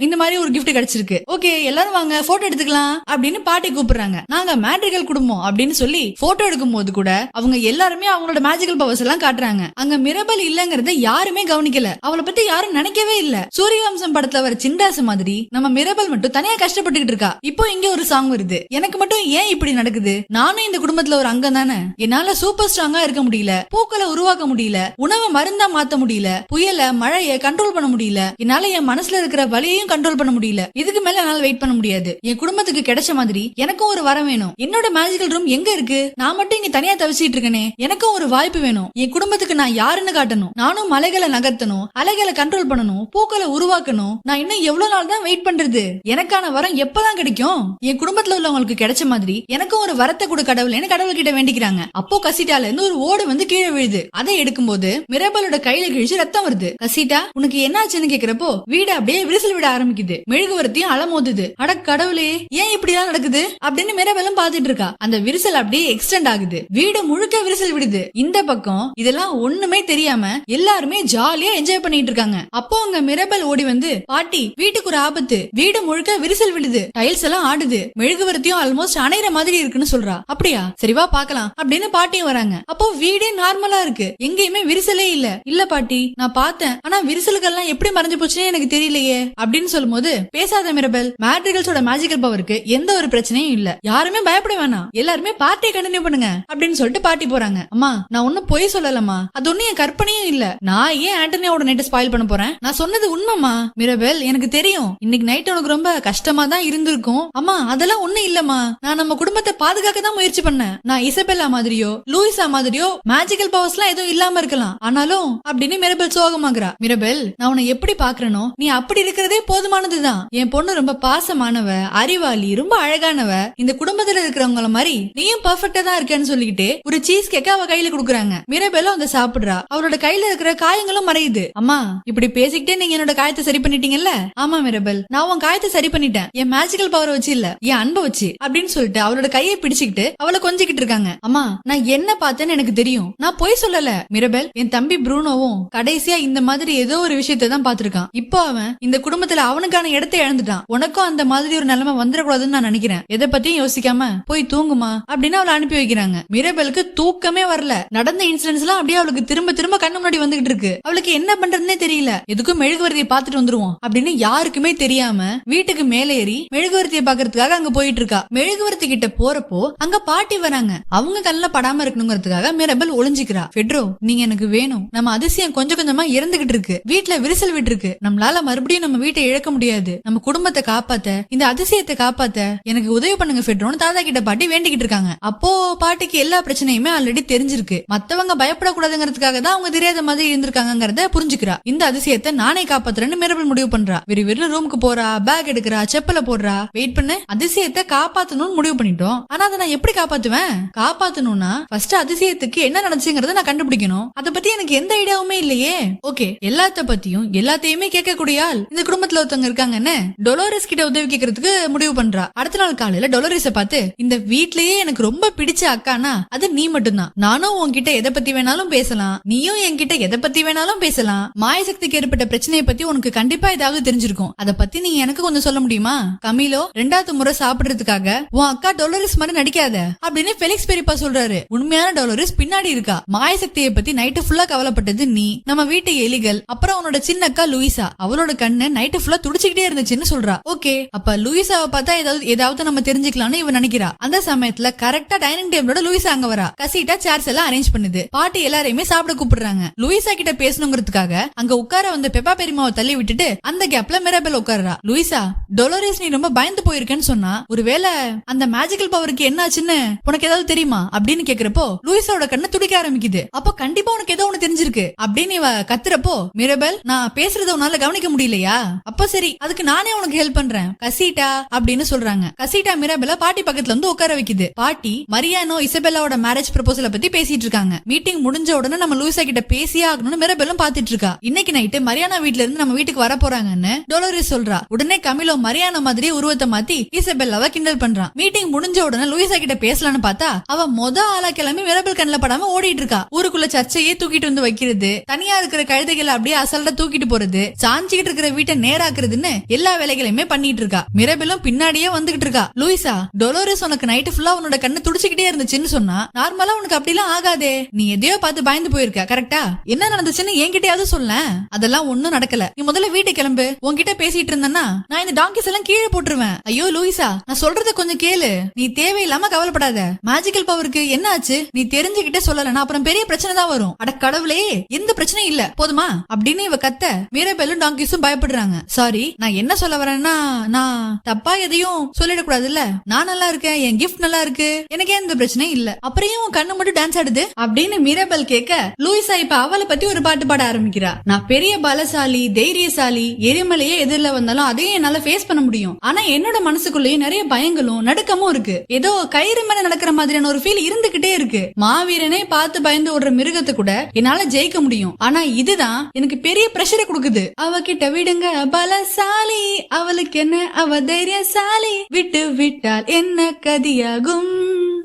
A: இந்த மாதிரி ஒரு கிஃப்ட் கிடைச்சிருக்கு. ஓகே எல்லாரும் வாங்க போட்டோ எடுத்துக்கலாம் அப்படின்னு பாட்டி கூப்பிடுறாங்க. நாங்க மேட்ரிகல் குடும்பம் அப்படின்னு சொல்லி போட்டோ எடுக்கும் போது கூட அவங்க எல்லாருமே அவங்களோட மேஜிக்கல் பவர்ஸ் எல்லாம் காட்டுறாங்க. அங்க மிரபல் இல்லங்கறத யாருமே கவனிக்கல. அவளை பத்தி யாரும் நினைக்கவே இல்ல. சூரியவம்சம் படத்துல வர சிண்டாசு மாதிரி நம்ம மிரபல் மட்டும் தனியா கஷ்டப்பட்டுக்கிட்டு இருக்கா. இப்போ இங்க ஒரு சாங் வருது. எனக்கு மட்டும் ஏன் இப்படி நடக்குது? நானும் இந்த குடும்பத்துல ஒரு அங்கம் தானே. என்னால சூப்பர் ஸ்ட்ராங்கா இருக்க முடியல, பூக்களை உருவாக்க முடியல, உணவை மருந்தா மாத்த முடியல, புயல மழைய கண்ட்ரோல் பண்ண முடியல, என்னால என் மனசுல இருக்கிற வலியையும் கண்ட்ரோல் பண்ண முடியல. இதுக்கு மேல என்னால வெயிட் பண்ண முடியாது. என் குடும்பத்துக்கு கிடைச்ச மாதிரி எனக்கும் ஒரு வரம் வேணும். என்னோட மேஜிக்கல் ரூம் எங்க இருக்கு? நான் மட்டும் இங்க தனியா தவிச்சிட்டு இருக்கனே. எனக்கும் ஒரு வாய்ப்பு வேணும். என் குடும்பத்துக்கு நான் யாருன்னு காட்டணும். நானும் மலைகளை நகர்த்தணும், அலைகளை கண்ட்ரோல் பண்ணணும், பூக்களை உருவாக்கணும். நான் இன்னும் எவ்வளவு நாள் தான் வெயிட் பண்றது? எனக்கான வரம் எப்பதான் கிடைக்கும்? என் குடும்பத்துல உள்ளவங்களுக்கு கிடைச்ச மாதிரி எனக்கு எனக்கும் ஒரு வரத்தை கொடு கடவுள்னு கடவுள் கிட்ட வேண்டிக்கிறாங்க. அப்போ கசிட்டால இருந்து ஒரு ஓடு வந்து கீழே விழுது. அதை எடுக்கும்போது மிராபலோட கையில கிழிச்சு ரத்தம் வருது. கசிட்டா உனக்கு என்னாச்சுன்னு கேக்குறப்போ வீடு அப்படியே விரிசல் விட ஆரம்பிக்குது. மெழுகுவர்த்தியும் அலமோதுது. அட கடவுளே, ஏன் இப்படிதான் நடக்குது அப்படின்னு மிராபலும் பாத்துட்டு இருக்கா. அந்த விரிசல் அப்படியே எக்ஸ்டெண்ட் ஆகுது. வீடு முழுக்க விரிசல் விடுது. இந்த பக்கம் இதெல்லாம் ஒண்ணுமே தெரியாம எல்லாருமே ஜாலியா என்ஜாய் பண்ணிட்டு இருக்காங்க. அப்போ அங்க மிராபல் ஓடி வந்து, பாட்டி வீட்டுக்கு ஒரு ஆபத்து, வீடு முழுக்க விரிசல் விடுது, டைல்ஸ் எல்லாம் ஆடுது, மெழுகுவர்த்தியும் ஆல்மோஸ்ட் அணைகிற மாதிரி இருக்குன்னு சொல்றா. அப்படியா, சரிவா பாக்கலாம் அப்படின்னு பாட்டியும் வராங்க. அப்போ வீடே நார்மலா இருக்கு, எங்கேயுமே விரிசலே இல்ல. இல்ல பாட்டி, நான் பார்த்தேன், ஆனா விரிசல்கள்லாம் எப்படி மறைஞ்சு போச்சுன்னு எனக்கு தெரியலையே அப்படின்னு சொல்லும்போது, பேசாத மிராபல், மேட்ரிகல்ஸோட மேஜிக்கல் பவருக்கு எந்த ஒரு பிரச்சனையும் இல்ல, யாருமே பயப்பட வேணாம், எல்லாருமே பார்ட்டியை கண்டினியூ பண்ணுங்க அப்படின்னு சொல்லிட்டு பாட்டி போறாங்க. அம்மா நான் ஒன்னும் பொய் சொல்லலமா, அது ஒன்னும் என் கற்பனையும் இல்ல, நான் ஏன் ஆண்டனியோட நைட்டை ஸ்பாயில் பண்ண போறேன், நான் சொன்னது உண்மைமா. மிராபல் எனக்கு தெரியும் இன்னைக்கு நைட் உனக்கு ரொம்ப கஷ்டமா தான் இருந்திருக்கும். அம்மா அதெல்லாம் ஒண்ணும் இல்லம்மா, நான் நம்ம குடும்பத்தை பாதுகாக்க தான் முயற்சி பண்ணேன். நான் இசபெல்லா மாதிரியோ லூயிசா மாதிரியோ மேஜிக்கல் பவர்ஸ் எல்லாம் எதுவும் இல்லாம இருக்கலாம், ஆனாலும் அப்படின்னு மிராபல் சோகமாகறா. மிராபல் நான் உன்னை எப்படி பாக்குறனோ நீ அப்படி இருக்கிறதே போதுமானதுதான். என் பொண்ணு ரொம்ப பாசமானவ, அறிவாளி, ரொம்ப அழகானவ, இந்த குடும்பத்துல இருக்கிறவங்கள மாதிரி நீயும் பெர்ஃபெக்ட்டா தான் இருக்கேன்னு சொல்லிக்கிட்டு ஒரு சீஸ் கேக்க அவ கையில குடுக்குறாங்க. மிராபலும் அதை சாப்பிடுறா. அவளோட கையில இருக்கிற காயங்களும் மறையுது. அம்மா இப்படி பேசிக்கிட்டே நீங்க என்னோட காயத்தை சரி பண்ணிட்டீங்கல்ல. ஆமா மிராபல், நான் உன் காயத்தை சரி பண்ணிட்டேன், என் மேஜிக்கல் பவர் வச்சு இல்ல, என் அன்பை வச்சு அப்படின்னு சொல்லிட்டு அவளோட கையை பிடிச்சுக்கிட்டு அவளை கொஞ்சிக்கிட்டு இருக்காங்க. அம்மா நான் என்ன பார்த்தேன்னு எனக்கு தெரியும், நான் பொய் சொல்லல. மிராபல் என் தம்பி ப்ரூனோவும் கடைசியா இந்த மாதிரி ஏதோ ஒரு விஷயத்தை தான் பாத்துருக்கான். இப்போ அவன் இந்த குடும்பத்துல அவனுக்கான இடத்தை இழந்துட்டான். உனக்கும் அந்த மாதிரி ஒரு நிலைமை வந்துடக்கூடாதுன்னு நான் நினைக்கிறேன். எதை பத்தியும் யோசிக்காம போய் தூங்குமா அப்படின்னு அவளை அனுப்பி வைக்கிறாங்க. மிராபலுக்கு தூக்கமே வரல. நடந்த இன்சிடென்ட்ஸ் எல்லாம் அப்படியே அவளுக்கு திரும்ப திரும்ப கண்ணு முன்னாடி வந்துகிட்டு இருக்கு. அவளுக்கு என்ன பண்றதுன்னே தெரியல. எதுக்கும் மெழுகுவர்த்தியை பாத்துட்டு வந்துருவோம் அப்படின்னு யாருக்குமே தெரியாம வீட்டுக்கு மேல ஏறி மெழுகுவர்த்தியை பாக்குறதுக்காக அங்க போயிட்டு இருக்கா. மெழுகுவர்த்தி கிட்ட போறப்போ அங்க பாட்டி வராங்க. அவங்க கண்ணுல படாம இருக்கணுங்கிறதுக்காக மிராபல் ஒளிஞ்சிக்கிறா. பெட்ரோ நீங்க எனக்கு வேணும், நம்ம அதிசயம் கொஞ்சம் கொஞ்சமா இறந்துகிட்டு இருக்கு, வீட்டுல விரிசல் விட்டு இருக்கு, நம்மளால மறுபடியும் நம்ம வீட்டை இழக்க முடியாது, நம்ம குடும்பத்தை காப்பாத்த, இந்த அதிசயத்தை காப்பாத்த எனக்கு உதவி பண்ணுங்க பெட்ரோன்னு தாத்தா கிட்ட பாட்டி வேண்டிக்கிட்டு இருக்காங்க. அப்போ பாட்டிக்கு எல்லா பிரச்சனையுமே ஆல்ரெடி தெரிஞ்சிருக்கு. மத்தவங்க பயப்படக்கூடாதுங்கிறதுக்காக தான் அவங்க தெரியாத மாதிரி இருந்திருக்காங்கிறத புரிஞ்சுக்கிறா. இந்த அதிசயத்தை நானே காப்பாத்துறேன்னு மிராபல் முடிவு பண்றா. விறுவிறு ரூமுக்கு போறா, பேக் எடுக்கிறா, செப்பல போடுறா. வெயிட் பண்ணு, அதிசயத்தை காப்பாத்தணும்னு முடிவு பண்ணிட்டோம், ஆனா அதை நான் எப்படி காப்பாத்துவேன்? காப்பாத்தணும்னா ஃபர்ஸ்ட் அதிசயத்துக்கு என்ன நடந்துச்சுங்கறத நான் கண்டுபிடிக்கணும். அதை பத்தி எனக்கு எந்த ஐடியாவுமே இல்லையே. ஓகே, எல்லாத்த பத்தியும் எல்லாத்தையுமே கேட்கக்கூடிய ஆள் இந்த குடும்பத்துல ஒருத்தவங்க இருக்காங்கன்னு டொலோரஸ் கிட்ட உதவி கேட்கறதுக்கு முடிவு பண்றா. அடுத்த நாள் காலையில டொலோரஸ பார்த்து, இந்த வீட்லயே எனக்கு ரொம்ப பிடிச்ச அக்கானா அது நீ மட்டும்தான், நானும் உன்கிட்ட எதை பத்தி வேணாலும் பேசலாம், நீயும் என்கிட்ட எதை பத்தி வேணாலும் பேசலாம், மாயசக்திக்கு ஏற்பட்ட பிரச்சனையை பத்தி உனக்கு கண்டிப்பா ஏதாவது தெரிஞ்சிருக்கும், அதை பத்தி நீ எனக்கு கொஞ்சம் சொல்ல முடியுமா? கமிலோ ரெண்டாவது முறை சாப்பிடுறதுக்காக உன் அக்கா டொலோரஸ் மாதிரி நடிக்காத அப்படின்னு ஃபெலிக்ஸ் பெரியப்பா சொல்றாரு. உண்மையான டொலோரஸ் பின்னாடி இருக்கா. மாயசக்தியை பத்தி நைட்டு ஃபுல்லா கவலைப்பட்டது நீ, நம்ம வீட்டு எலிகள், அப்புறம் உன்னோட சின்ன அக்கா லூயிசா, அவளோட கண்ணு நைட்டு ஃபுல்லா துடிச்சுக்கிட்டே இருந்துச்சுன்னு சொல்றா. ஓகே, அப்ப லூயிசாவை பார்த்தா ஏதாவது நம்ம தெரிஞ்சுக்கலாம்னு இவன் நினைக்கிறா. அந்த சமயத்துல கரெக்டா டைனிங் டேபிளோட லூயிசா அங்க வரா. கசிட்டா சேர்ஸ் எல்லாம் அரேஞ்ச் பண்ணுது. பாட்டி எல்லாரையுமே சாப்பிட கூப்பிடுறாங்க. லூயிசா கிட்ட பேசணுங்கிறதுக்காக அங்க உட்கார வந்து பெப்பா பெரியமாவை தள்ளி விட்டுட்டு அந்த கேப்ல மிராபல் உட்கார்றா. லூயிசா, டொலோரஸ் நீ ரொம்ப பயந்து போயிருக்கேன்னு சொன்னா, ஒருவேளை அந்த மேஜிக்கல் பவருக்கு என்ன ஆச்சுன்னு உனக்கு ஏதாவது தெரியுமா அப்படின்னு கேக்குறப்போ லூயிசாவோட கண்ணு துடிக்க ஆரம்பிக்குது. அப்போ கண்டிப்பா உனக்கு ஏதோ ஒண்ணு தெரிஞ்சிருக்கு அப்படின்னு இவ கத்துறப்போ, மிராபல் நான் பேசுறத உன்னால கவனிக்க முடியலையா? அப்போ சரி, அதுக்கு நானே உனக்கு ஹெல்ப் பண்றேன் கசீட்டா அப்படின்னு சொல்றாங்க. கசீட்டா மிராபல பாட்டி பக்கத்துல வந்து உட்கார வைக்குது. பாட்டி மரியானோ இசபெல்லாவோட மேரேஜ் ப்ரொபோசலை பத்தி பேசிட்டு இருக்காங்க. மீட்டிங் முடிஞ்ச உடனே நம்ம லூயிசா கிட்ட பேசியே ஆகணும்னு மிராபலும் பாத்துட்டு இருக்கா. இன்னைக்கு நைட்டு மரியானா வீட்ல இருந்து நம்ம வீட்டுக்கு வர போறாங்கன்னு டொலோரஸ் சொல்றா. உடனே கமிலோ மரியானா மாதிரியே உருவத்தை மாத்தி இசபெல்லாவை கிண்டல் பண்றான். மீட்டிங் முடிஞ்ச உடனே லூயிசா கிட்ட பேசலான்னு பார்த்தா அவ ஆளா கிளம்பி மிராபல் கண்ணுல படாம ஓடிட்டு இருக்கா. ஊருக்குள்ள சர்ச்சையே தூக்கிட்டு வந்து வைக்கிறது, தனியா இருக்கிற கழுதைகளை அப்படியே அசல்ட்டா தூக்கிட்டு போறது, சாஞ்சிக்கிட்டு இருக்கிற வீட்டை நேராக்குறதுன்னு எல்லா வேலைகளையுமே பண்ணிட்டு இருக்கா. மிராபலும் பின்னாடியே வந்துகிட்டு இருக்கா. லூயிசா, டொலோரஸ் உனக்கு நைட்டு ஃபுல்லா உன்னோட கண்ணு துடிச்சுக்கிட்டே இருந்துச்சுன்னு சொன்னா, நார்மலா உனக்கு அப்படிலாம் ஆகாதே, நீ எதையோ பார்த்து பயந்து போயிருக்க, கரெக்டா? என்ன நடந்துச்சுன்னு என்கிட்டயாவது சொல்ல. அதெல்லாம் ஒண்ணும் நடக்கல, நீ முதல்ல வீட்டுக்கு கிளம்பு. உன்கிட்ட பேசிட்டு இருந்தேன்னா நான் இந்த டாங்கிஸ் எல்லாம் கீழே போட்டுருவேன். ஐயோ லூயிசா, நான் சொல்றத கொஞ்சம் கேளு, நீ தேவையில்லாம கவலைப்படாத. மேஜிக்கல் பவருக்கு என்ன ஆச்சு நீ தெரிஞ்சுக்கிட்டே சொல்லலன்னா அப்புறம் பெரிய பிரச்சனை தான் வரும். அட கடவுளே, எந்த பிரச்சனையும் இல்ல போதுமா அப்படின்னு இவ கத்த. மிராபலும் டாங்கிஸும் பயப்படுறாங்க. சாரி, நான் என்ன சொல்ல வரேன்னா, நான் தப்பா எதையும் சொல்லிடக்கூடாதுல்ல, நான் நல்லா இருக்கேன், என் கிஃப்ட் நல்லா இருக்கு, எனக்கே எந்த பிரச்சனையும் இல்ல, அப்புறம் உன் கண்ணு மட்டும் டான்ஸ் ஆடுது அப்படின்னு மிராபல் கேட்க, லூயிசா இப்ப அவளை பத்தி ஒரு பாட்டு பாட ஆரம்பிக்கிறா. நான் பெரிய பலசாலி, தைரியசாலி, எரிமலையே எதிரில வந்தாலும் அதையும் என்னால ஃபேஸ் பண்ண முடியும், ஆனா என்னோட மனசுக்குள்ளேயும் நிறைய பயங்களும் நடுக்கமும் இருக்கு. இருக்கு. ஏதோ கயிறு மேல நடக்கிற மாதிரியான ஒரு ஃபீல் இருந்துகிட்டே இருக்கு. மாவீரனே பார்த்து பயந்து ஓடுற மிருகத்தை கூட என்னால ஜெயிக்க முடியும். ஆனா இதுதான் எனக்கு பெரிய பிரஷரை கொடுக்குது. அவகிட்ட விடுங்க பலசாலி, அவளுக்கு என்ன அவ தைரியசாலி, விட்டு விட்டால் என்ன கதியாகும்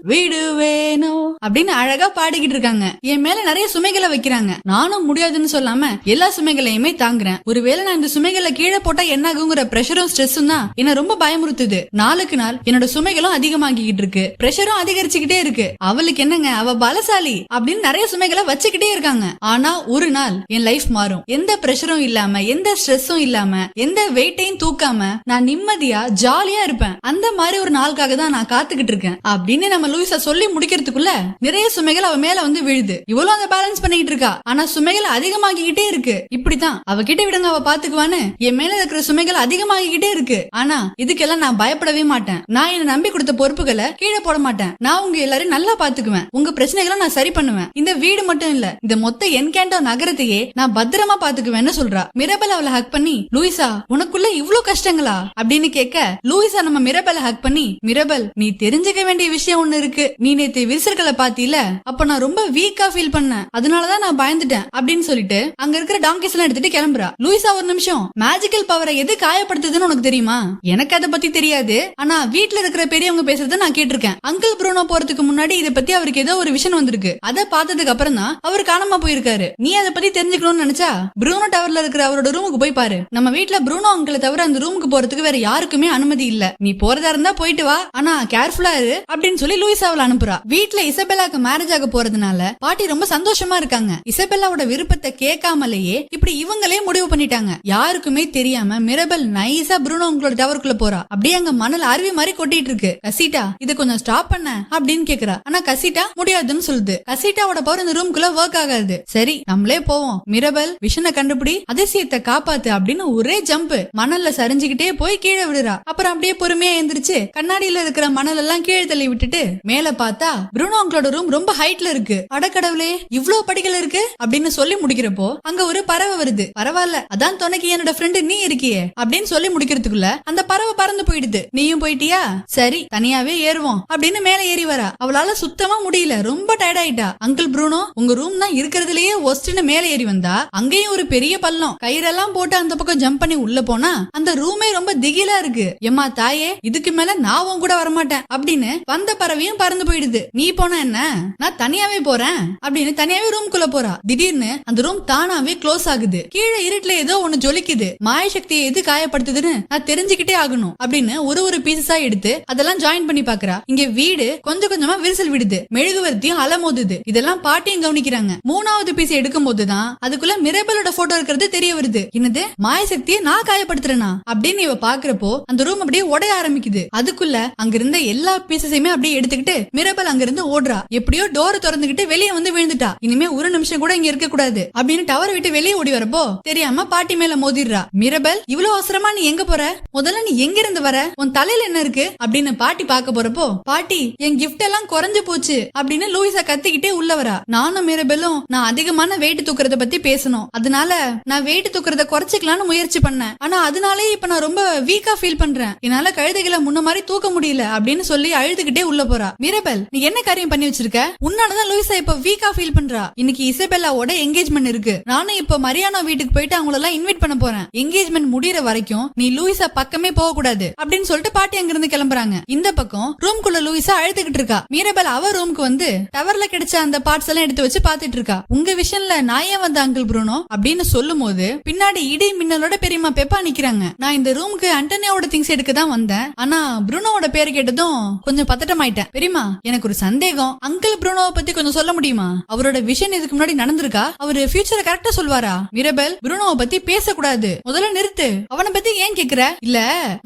A: விடுவேனோ அப்படின்னு அழகா பாடிக்கிட்டு இருக்காங்க. என் மேல நிறைய சுமைகளை வைக்கிறாங்க. நானும் முடியாதுன்னு சொல்லாம எல்லா சுமைகளையுமே தாங்குறேன். ஒருவேளை நான் இந்த சுமைகளை கீழே போட்டா என்ன ஆகுங்கிற பிரஷரும் ஸ்ட்ரெஸ்ஸும் தான் என்ன ரொம்ப பயமுறுத்துது. நாளுக்கு நாள் என்னோட சுமைகளும் அதிகமாகிக்கிட்டு இருக்கு, பிரஷரும் அதிகரிச்சுக்கிட்டே இருக்கு. அவளுக்கு என்னங்க அவ பலசாலி அப்படின்னு நிறைய சுமைகளை வச்சுக்கிட்டே இருக்காங்க. ஆனா ஒரு நாள் என் லைஃப் மாறும். எந்த பிரஷரும் இல்லாம, எந்த ஸ்ட்ரெஸ்ஸும் இல்லாம, எந்த வெயிட்டையும் தூக்காம நான் நிம்மதியா ஜாலியா இருப்பேன். அந்த மாதிரி ஒரு நாளுக்காக தான் நான் காத்துக்கிட்டு இருக்கேன் அப்படின்னு நம்ம லூயிஸா சொல்லி முடிக்கிறதுக்குள்ள நிறைய சுமைகள் அவ மேல வந்து விழுது. இவ்வளவு அந்த பேலன்ஸ் பண்ணிட்டு இருக்கா. ஆனா சுமைகள் அதிகமாகிக்கிட்டே இருக்கு. இப்படித்தான் அவகிட்ட விடுங்க அவ பாத்துக்குவான்னு என் மேல இருக்கிற சுமைகள் அதிகமாகிக்கிட்டே இருக்கு. ஆனா இதுக்கெல்லாம் நான் பயப்படவே மாட்டேன். நான் என்ன நம்பி கொடுத்த பொறுப்புகளை கீழே போட மாட்டேன். நான் உங்க எல்லாரும் நல்லா பாத்துக்குவேன். உங்க பிரச்சனைகளை நான் சரி பண்ணுவேன். இந்த வீடு மட்டும் இல்ல, இந்த மொத்த என்கேண்டோ நகரத்தையே நான் பத்திரமா பாத்துக்குவேன்னு சொல்றா. மிரபல் அவளை ஹக் பண்ணி, லூயிஸா உனக்குள்ள இவ்ளோ கஷ்டங்களா அப்படின்னு கேட்க, லூயிஸா நம்ம மிரபலை ஹக் பண்ணி, மிரபல் நீ தெரிஞ்சுக்க வேண்டிய விஷயம் ஒண்ணு இருக்கு. நீ நேத்து விரிசல்களை பாத்தீல, அப்ப நான் ரொம்ப வீக்கா ஃபீல் பண்ணேன், அதனாலதான் நான் பயந்துட்டேன் அப்படின்னு சொல்லிட்டு அங்க இருக்கிற டாங்கிஸ் எல்லாம் எடுத்துட்டு கிளம்புறா. லூயிஸா ஒரு நிமிஷம், மேஜிக்கல் பவரை எது காயப்படுத்துதுன்னு உனக்கு தெரியுமா? எனக்கு அதை பத்தி தெரியாது. ஆனா வீட்டுல இருக்கிற பெரியவங்க பேசுறத நான் கேட்டிருக்கேன். அங்கிள் ப்ரூனோ போறதுக்கு முன்னாடி இதை பத்தி அவருக்கு ஏதோ ஒரு விஷயம் வந்திருக்கு. அதை பார்த்ததுக்கு அப்புறம் தான் அவர் காணாம போயிருக்காரு. நீ அதை பத்தி தெரிஞ்சுக்கணும்னு நினைச்சா ப்ரூனோ டவர்ல இருக்கிற அவரோட ரூமுக்கு போய் பாரு. நம்ம வீட்டுல ப்ரூனோ அங்கிளை தவிர அந்த ரூமுக்கு போறதுக்கு வேற யாருக்குமே அனுமதி இல்ல. நீ போறதா இருந்தா போயிட்டு வா, ஆனா கேர்ஃபுல்லா இரு அப்படின்னு சொல்லி லூயிஸாவ அனுப்புறா. வீட்டுல இசபெல்லாக்கு மேரேஜ் ஆக போறதுனால பாட்டி ரொம்ப சந்தோஷமா இருக்காங்க. இசபெல்லாவோட விருப்பத்தை கேட்காமலேயே இப்படி இவங்களே முடிவு பண்ணிட்டாங்க. யாருக்குமே தெரியாம மிரபல் நைஸா ப்ரூனோ உங்களோட டவருக்குள்ள போறா. அப்படியே அங்க மணல் அருவி மாதிரி கொட்டிட்டு இருக்கு. கசிட்டா இதை கொஞ்சம் ஸ்டாப் பண்ண அப்படின்னு கேக்குறா. ஆனா கசிட்டா முடியாதுன்னு சொல்லுது. கசிட்டாவோட பவர் இந்த ரூம்குள்ள ஒர்க் ஆகாது. சரி நம்மளே போவோம், மிரபல் விஷனை கண்டுபிடி, அதிசயத்தை காப்பாத்து அப்படின்னு ஒரே ஜம்ப் மணல்ல சரிஞ்சுக்கிட்டே போய் கீழே விடுறா. அப்புறம் அப்படியே பொறுமையா எந்திரிச்சு கண்ணாடியில இருக்கிற மணல் எல்லாம் கீழே தள்ளி விட்டுட்டு மேல பார்த்தா ப்ரூனோ அவங்களோட ரூம் ரொம்ப ஹைட்ல இருக்கு. அடக்கடவுளே இவ்ளோ படிகள் இருக்கு அப்படின்னு சொல்லி முடிக்கிறப்போ அங்க ஒரு பறவை வருது. பரவாயில்ல, அதான் துணைக்கு என்னோட ஃப்ரெண்டு நீ இருக்கியே அப்படின்னு சொல்லி முடிக்கிறதுக்குள்ள அந்த பறவை பறந்து போயிடுது. நீயும் போயிட்டியா, சரி தனியாவே ஏறுவோம் அப்படின்னு மேல ஏறி வரா. அவளால சுத்தமா முடியல, ரொம்ப டயர்ட் ஆயிட்டா. அங்கிள் ப்ரூனோ உங்க ரூம் தான் இருக்கிறதுலயே ஒஸ்ட்னு மேல ஏறி வந்தா அங்கேயும் ஒரு பெரிய பள்ளம். கயிறெல்லாம் போட்டு அந்த பக்கம் ஜம்ப் பண்ணி உள்ள போனா அந்த ரூமே ரொம்ப திகிலா இருக்கு. எம்மா தாயே, இதுக்கு மேல நான் உன் கூட வரமாட்டேன் அப்படின்னு வந்த பறவையும் பறந்து போயிடுது. நீ போனா என்ன, நான் தனியாவே போறேன் அப்படின்னு தனியாவே ரூம்குள்ள போறா. திடீர்னு அந்த ரூம் தானாவே க்ளோஸ் ஆகுது. கீழே இருட்டுல ஏதோ ஒண்ணு ஜொலிக்குது. மாய சக்தியை எது காயப்படுத்துதுன்னு நான் தெரிஞ்சுக்கிட்டே ஆகணும் அப்படின்னு ஒரு பீசஸா எடுத்து அதெல்லாம் ஜாயின் பண்ணி பாக்குறா. இங்க வீடு கொஞ்சம் கொஞ்சமா விரிசல் விடுது, மெழுகுவர்த்தியும் அலமோதுது. இதெல்லாம் பாட்டியும் கவனிக்கிறாங்க. மூணாவது பீஸ் எடுக்கும் போதுதான் அதுக்குள்ள மிரபலோட போட்டோ இருக்கிறது தெரிய வருது. என்னது, மாய சக்தியை நான் காயப்படுத்துறேனா அப்படின்னு இவ பாக்குறப்போ அந்த ரூம் அப்படியே உடைய ஆரம்பிக்குது. அதுக்குள்ள அங்க இருந்த எல்லா பீசஸையுமே அப்படியே எடுத்துக்கிட்டு மிரபல் அங்க இருந்து ஓடுறா. எப்படியோ டோர் திறந்துகிட்டு வெளியே வந்து விழுந்துட்டா. இனிமே ஒரு நிமிஷம் கூட இங்க இருக்க கூடாது அப்படின்னு டவர் விட்டு வெளியே ஓடி வரப்போ தெரியாம பாட்டி மேல மோதிடுறா. மிரபல் இவ்வளவு அவசரமா நீ எங்க போற, முதல்ல நீ எங்க இருந்து வர, உன் தலையில என்ன இருக்கு அப்படின்னு பாட்டி பாக்க போறப்போ, பாட்டி என் கிஃப்ட் எல்லாம் குறைஞ்சு போச்சு அப்படின்னு லூயிஸா கத்திக்கிட்டே உள்ள வரா. நானும் மிரபலும் நான் அதிகமான வெயிட் தூக்குறத பத்தி பேசணும், அதனால நான் வெயிட் தூக்குறத குறைச்சிக்கலாம்னு முயற்சி பண்ணேன். ஆனா அதனாலே இப்ப நான் ரொம்ப வீக்கா ஃபீல் பண்றேன், என்னால கழுதைகளை முன்ன மாதிரி தூக்க முடியல அப்படின்னு சொல்லி அழுதுகிட்டே உள்ள போறா. மிரபல் நீ என்ன காரியம் பண்ணி வச்சிருக்க, உன்னாலதான் லூயிஸா இப்ப வீக்கா ஃபீல் பண்றா. இன்னைக்கு இசபெல்லாவோட என்கேஜ்மெண்ட் இருக்கு. நானும் இப்ப மரியானா வீட்டுக்கு போயிட்டு அவங்கள எல்லாம் இன்வைட் பண்ண போறேன். என்கேஜ்மெண்ட் முடியற வரைக்கும் நீ லூயிஸா பக்கமே போக கூடாது அப்படின்னு சொல்லிட்டு பாட்டி அங்க இருந்து கிளம்புறாங்க. இந்த பக்கம் ரூம்குள்ள லூயிஸா அழுதுகிட்டு இருக்கா. மிரபல் அவ ரூமுக்கு வந்து டவர்ல கிடைச்ச அந்த பார்ட்ஸ் எல்லாம் எடுத்து வச்சு பாத்துட்டு இருக்கா. உங்க விஷன்ல நான் ஏன் வந்த அங்கிள் ப்ரூனோ அப்படின்னு சொல்லும் போது பின்னாடி இடி மின்னலோட பெரியம்மா பெப்பா நிக்கிறாங்க. நான் இந்த ரூமுக்கு அண்டனியாவோட திங்ஸ் எடுக்க தான் வந்தேன், ஆனா ப்ரூனோவோட பேரு கேட்டதும் கொஞ்சம் பதட்டமாயிட்டேன். பெரியம்மா எனக்கு ஒரு சந்தேகம், அங்கிள் ப்ரூனோவை பத்தி கொஞ்சம் சொல்ல முடியுமா? அவரோட விஷன் இதுக்கு முன்னாடி நடந்திருக்கா? அவரு ஃபியூச்சரை கரெக்டா சொல்வாரா? மிரபல் ப்ரூனோவை பத்தி பேசக்கூடாது, முதல்ல நிறுத்து. அவனை பத்தி ஏன் கேக்குற? இல்ல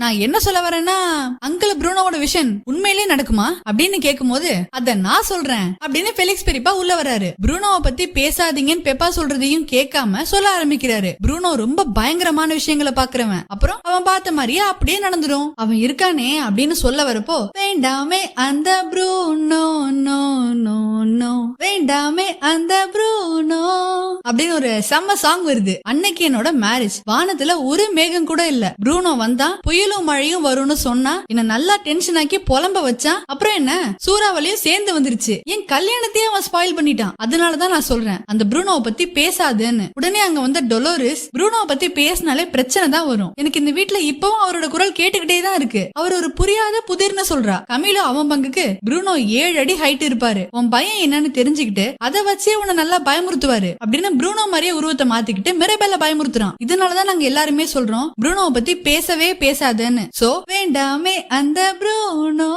A: நான் என்ன சொல்ல வரேன்னா, அங்கிள் ப்ரூனோவோட விஷன் உண்மையிலே நடக்குமா அப்படின்னு கேட்கும் போது அத நான் சொல்றேன் அப்படின்னு ஃபெலிக்ஸ் பெரியப்பா உள்ள வராரு. ப்ரூனோவை பத்தி பேசாதீங்கன்னு பெப்பா சொல்றதையும் கேட்காம சொல்ல ஆரம்பிக்கிறாரு. ப்ரூனோ ரொம்ப பயங்கரமான விஷயங்களை பாக்குறவன், அப்புறம் அவன் பார்த்த மாதிரியே அப்படியே நடந்துரும். அவன் இருக்கானே அப்படின்னு சொல்ல வரப்போ, வேண்டாமே அந்த ப்ரூனோ நோ நோ நோ, வேண்டாமே அந்த ப்ரூனோ அப்படின்னு ஒரு செம்ம சாங் வருது. அன்னைக்கு என்னோட மேரேஜ். வானத்துல ஒரு மேகம் கூட இல்ல. ப்ரூனோ வந்தா புயலும் மழையும் வரும்னு சொன்னா என்ன நல்லா டென்ஷன் ஆக்கி புலம்ப வச்சான். அப்புறம் என்ன சூறாவளியும் சேர்ந்து வந்துருச்சு. என் கல்யாணத்தையே அவன் ஸ்பாயில் பண்ணிட்டான். அதனாலதான் நான் சொல்றேன் அந்த ப்ரூனோவை பத்தி பேசாதுன்னு. உடனே அங்க வந்த டொலோரிஸ் ப்ரூனோவை பத்தி பேசினாலே பிரச்சனை தான் வரும். எனக்கு இந்த வீட்டுல இப்பவும் அவரோட குரல் கேட்டுக்கிட்டே தான் இருக்கு. அவர் ஒரு புரியாத புதிர்னு சொல்றா. கமிலோ அவன் பங்குக்கு ப்ரூனோ 7 அடி ஹைட் இருப்பாரு. உன் பயம் என்னன்னு தெரிஞ்சுக்கிட்டு அதை வச்சே உன்னை நல்லா பயமுறுத்துவாரு அப்படின்னு ப்ரூனோ மாதிரியே உருவத்தை மாத்திக்கிட்டு மிரபெல்ல பயமுறுத்துறான். இதனாலதான் நாங்க எல்லாருமே சொல்றோம் ப்ரூனோவை பத்தி பேசவே பேசாதுன்னு. சோ வேண்டாமே அந்த ப்ரூனோ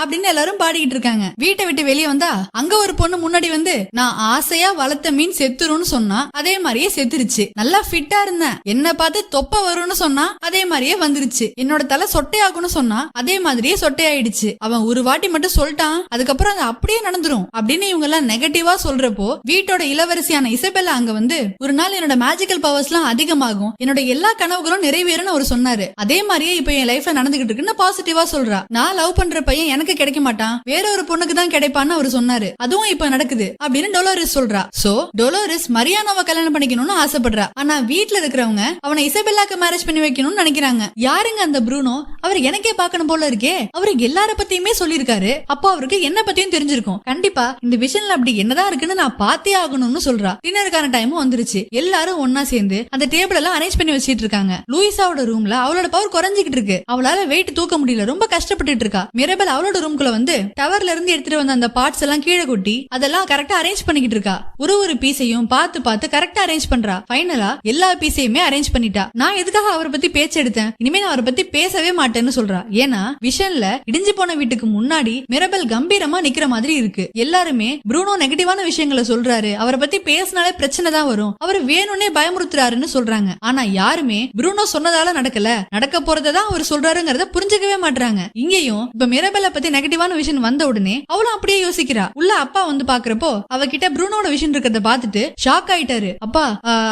A: அப்படின்னு எல்லாரும் பாடிக்கிட்டு இருக்காங்க. வீட்டை விட்டு வெளியே வந்தா அங்க ஒரு பொண்ணு முன்னாடி வந்து நான் ஆசையா வளர்த்த மீன் செத்துருன்னு சொன்னா அதே மாதிரியே செத்துருச்சு. நல்லா ஃபிட்டா இருந்தேன். என்ன பார்த்து தொப்ப வரும்னு சொன்னா அதே மாதிரியே வந்துருச்சு. என்னோட தலை சொட்டையாகும்னு சொன்னா அதே மாதிரியே சொட்டையாயிடுச்சு. அவன் ஒரு வாட்டி மட்டும் சொல்லிட்டான், அதுக்கப்புறம் அது அப்படியே நடந்துரும் அப்படின்னு இவங்க எல்லாம் நெகட்டிவா சொல்றப்போ வீட்டோட இளவரசியான இசபெல்லா அங்க வந்து ஒரு நாள் என்னோட மேஜிக்கல் பவர்ஸ் எல்லாம் அதிகமாகும், என்னோட எல்லா கனவுகளும் நிறைவேறும்னு அவர் சொன்னாரு. அதே மாதிரியே இப்ப என் லைஃப்ல நடந்துகிட்டு இருக்குன்னு பாசிட்டிவா சொல்றா. நான் லவ் பண்ற பையன் எனக்கு கிடைக்க மாட்டான், வேற ஒரு பொண்ணுக்கு தான் கிடைப்பான்னு அவர் சொன்னாரு. அதுவும் இப்ப நடக்குது அப்படின்னு டொலோரிஸ் சொல்றா. சோ டொலோரிஸ் மரியானாவை கல்யாணம் பண்ணிக்கணும்னு ஆசைப்படுறா. ஆனா வீட்டுல இருக்கிறவங்க அவனை இசபெல்லாக்கு மேரேஜ் பண்ணி வைக்கணும்னு நினைக்கிறாங்க. யாருங்க அந்த ப்ரூனோ? அவர் எனக்கே பார்க்கணும் போல இருக்கே. அவரு எல்லார பத்தியுமே சொல்லிருக்காரு. அப்போ அவருக்கு என்ன பத்தியும் தெரிஞ்சிருக்கும். கண்டிப்பா இந்த விஷயம்ல அப்படி என்னதான் இருக்குன்னு நான் பார்த்தே ஆகணும்னு சொல்றா. டின்னருக்கான டைமும் வந்துருச்சு. எல்லாரும் ஒன்னா சேர்ந்து அந்த டேபிள் எல்லாம் அரேஞ்ச் பண்ணி வச்சிட்டு இருக்காங்க. லூயிசாவோட ரூம்ல அவளோட பவர் குறைஞ்சிக்கிட்டு இருக்கு. அவளால வெயிட் தூக்க முடியல, ரொம்ப கஷ்டப்பட்டு இருக்கா. மிரபெல் அவளோட ரூம்குள்ள வந்து டவர்ல இருந்து எடுத்துட்டு வந்த அந்த பார்ட்ஸ் எல்லாம் கீழே கொட்டி அதெல்லாம் கரெக்டா அரேஞ்ச் பண்ணிக்கிட்டு இருக்கா. ஒரு பீஸையும் பார்த்து பார்த்து கரெக்டா அரேஞ்ச் பண்றா. ஃபைனலா எல்லா பீஸையுமே அரேஞ்ச் பண்ணிட்டா. நான் எதுக்காக அவரை பத்தி பேச்சு எடுத்தேன், இனிமே நான் அவரை பத்தி பேசவே மாட்டேன்னு சொல்றா. ஏன்னா விஷன்ல இடிஞ்சு போன வீட்டுக்கு முன்னாடி மிரபெல் கம்பீரமா நிக்கிற மாதிரி இருக்கு. எல்லாருமே ப்ரூனோ நெகட்டிவான விஷயங்களை சொல்றாரு, அவரை பத்தி பேசினாலே பிரச்சனை தான் வரும், அவர் வேணும்னே பயமுறுத்துறாருன்னு சொல்றாங்க. ஆனா யாருமே ப்ரூனோ சொன்னதால நடக்கல, நடக்க போறதான் அவர் சொல்றாருங்கிறத புரிஞ்சுக்கவே மாட்டாங்க. இங்கேயும் இப்ப மிரபெல்ல பத்தி நெகட்டிவான விஷயம் வந்த உடனே அவளும் அப்படியே யோசிக்கிறா. உள்ள அப்பா வந்து பாக்குறப்போ அவகிட்ட ப்ரூனோட விஷயம் இருக்கிறத பாத்துட்டு ஷாக் ஆயிட்டாரு. அப்பா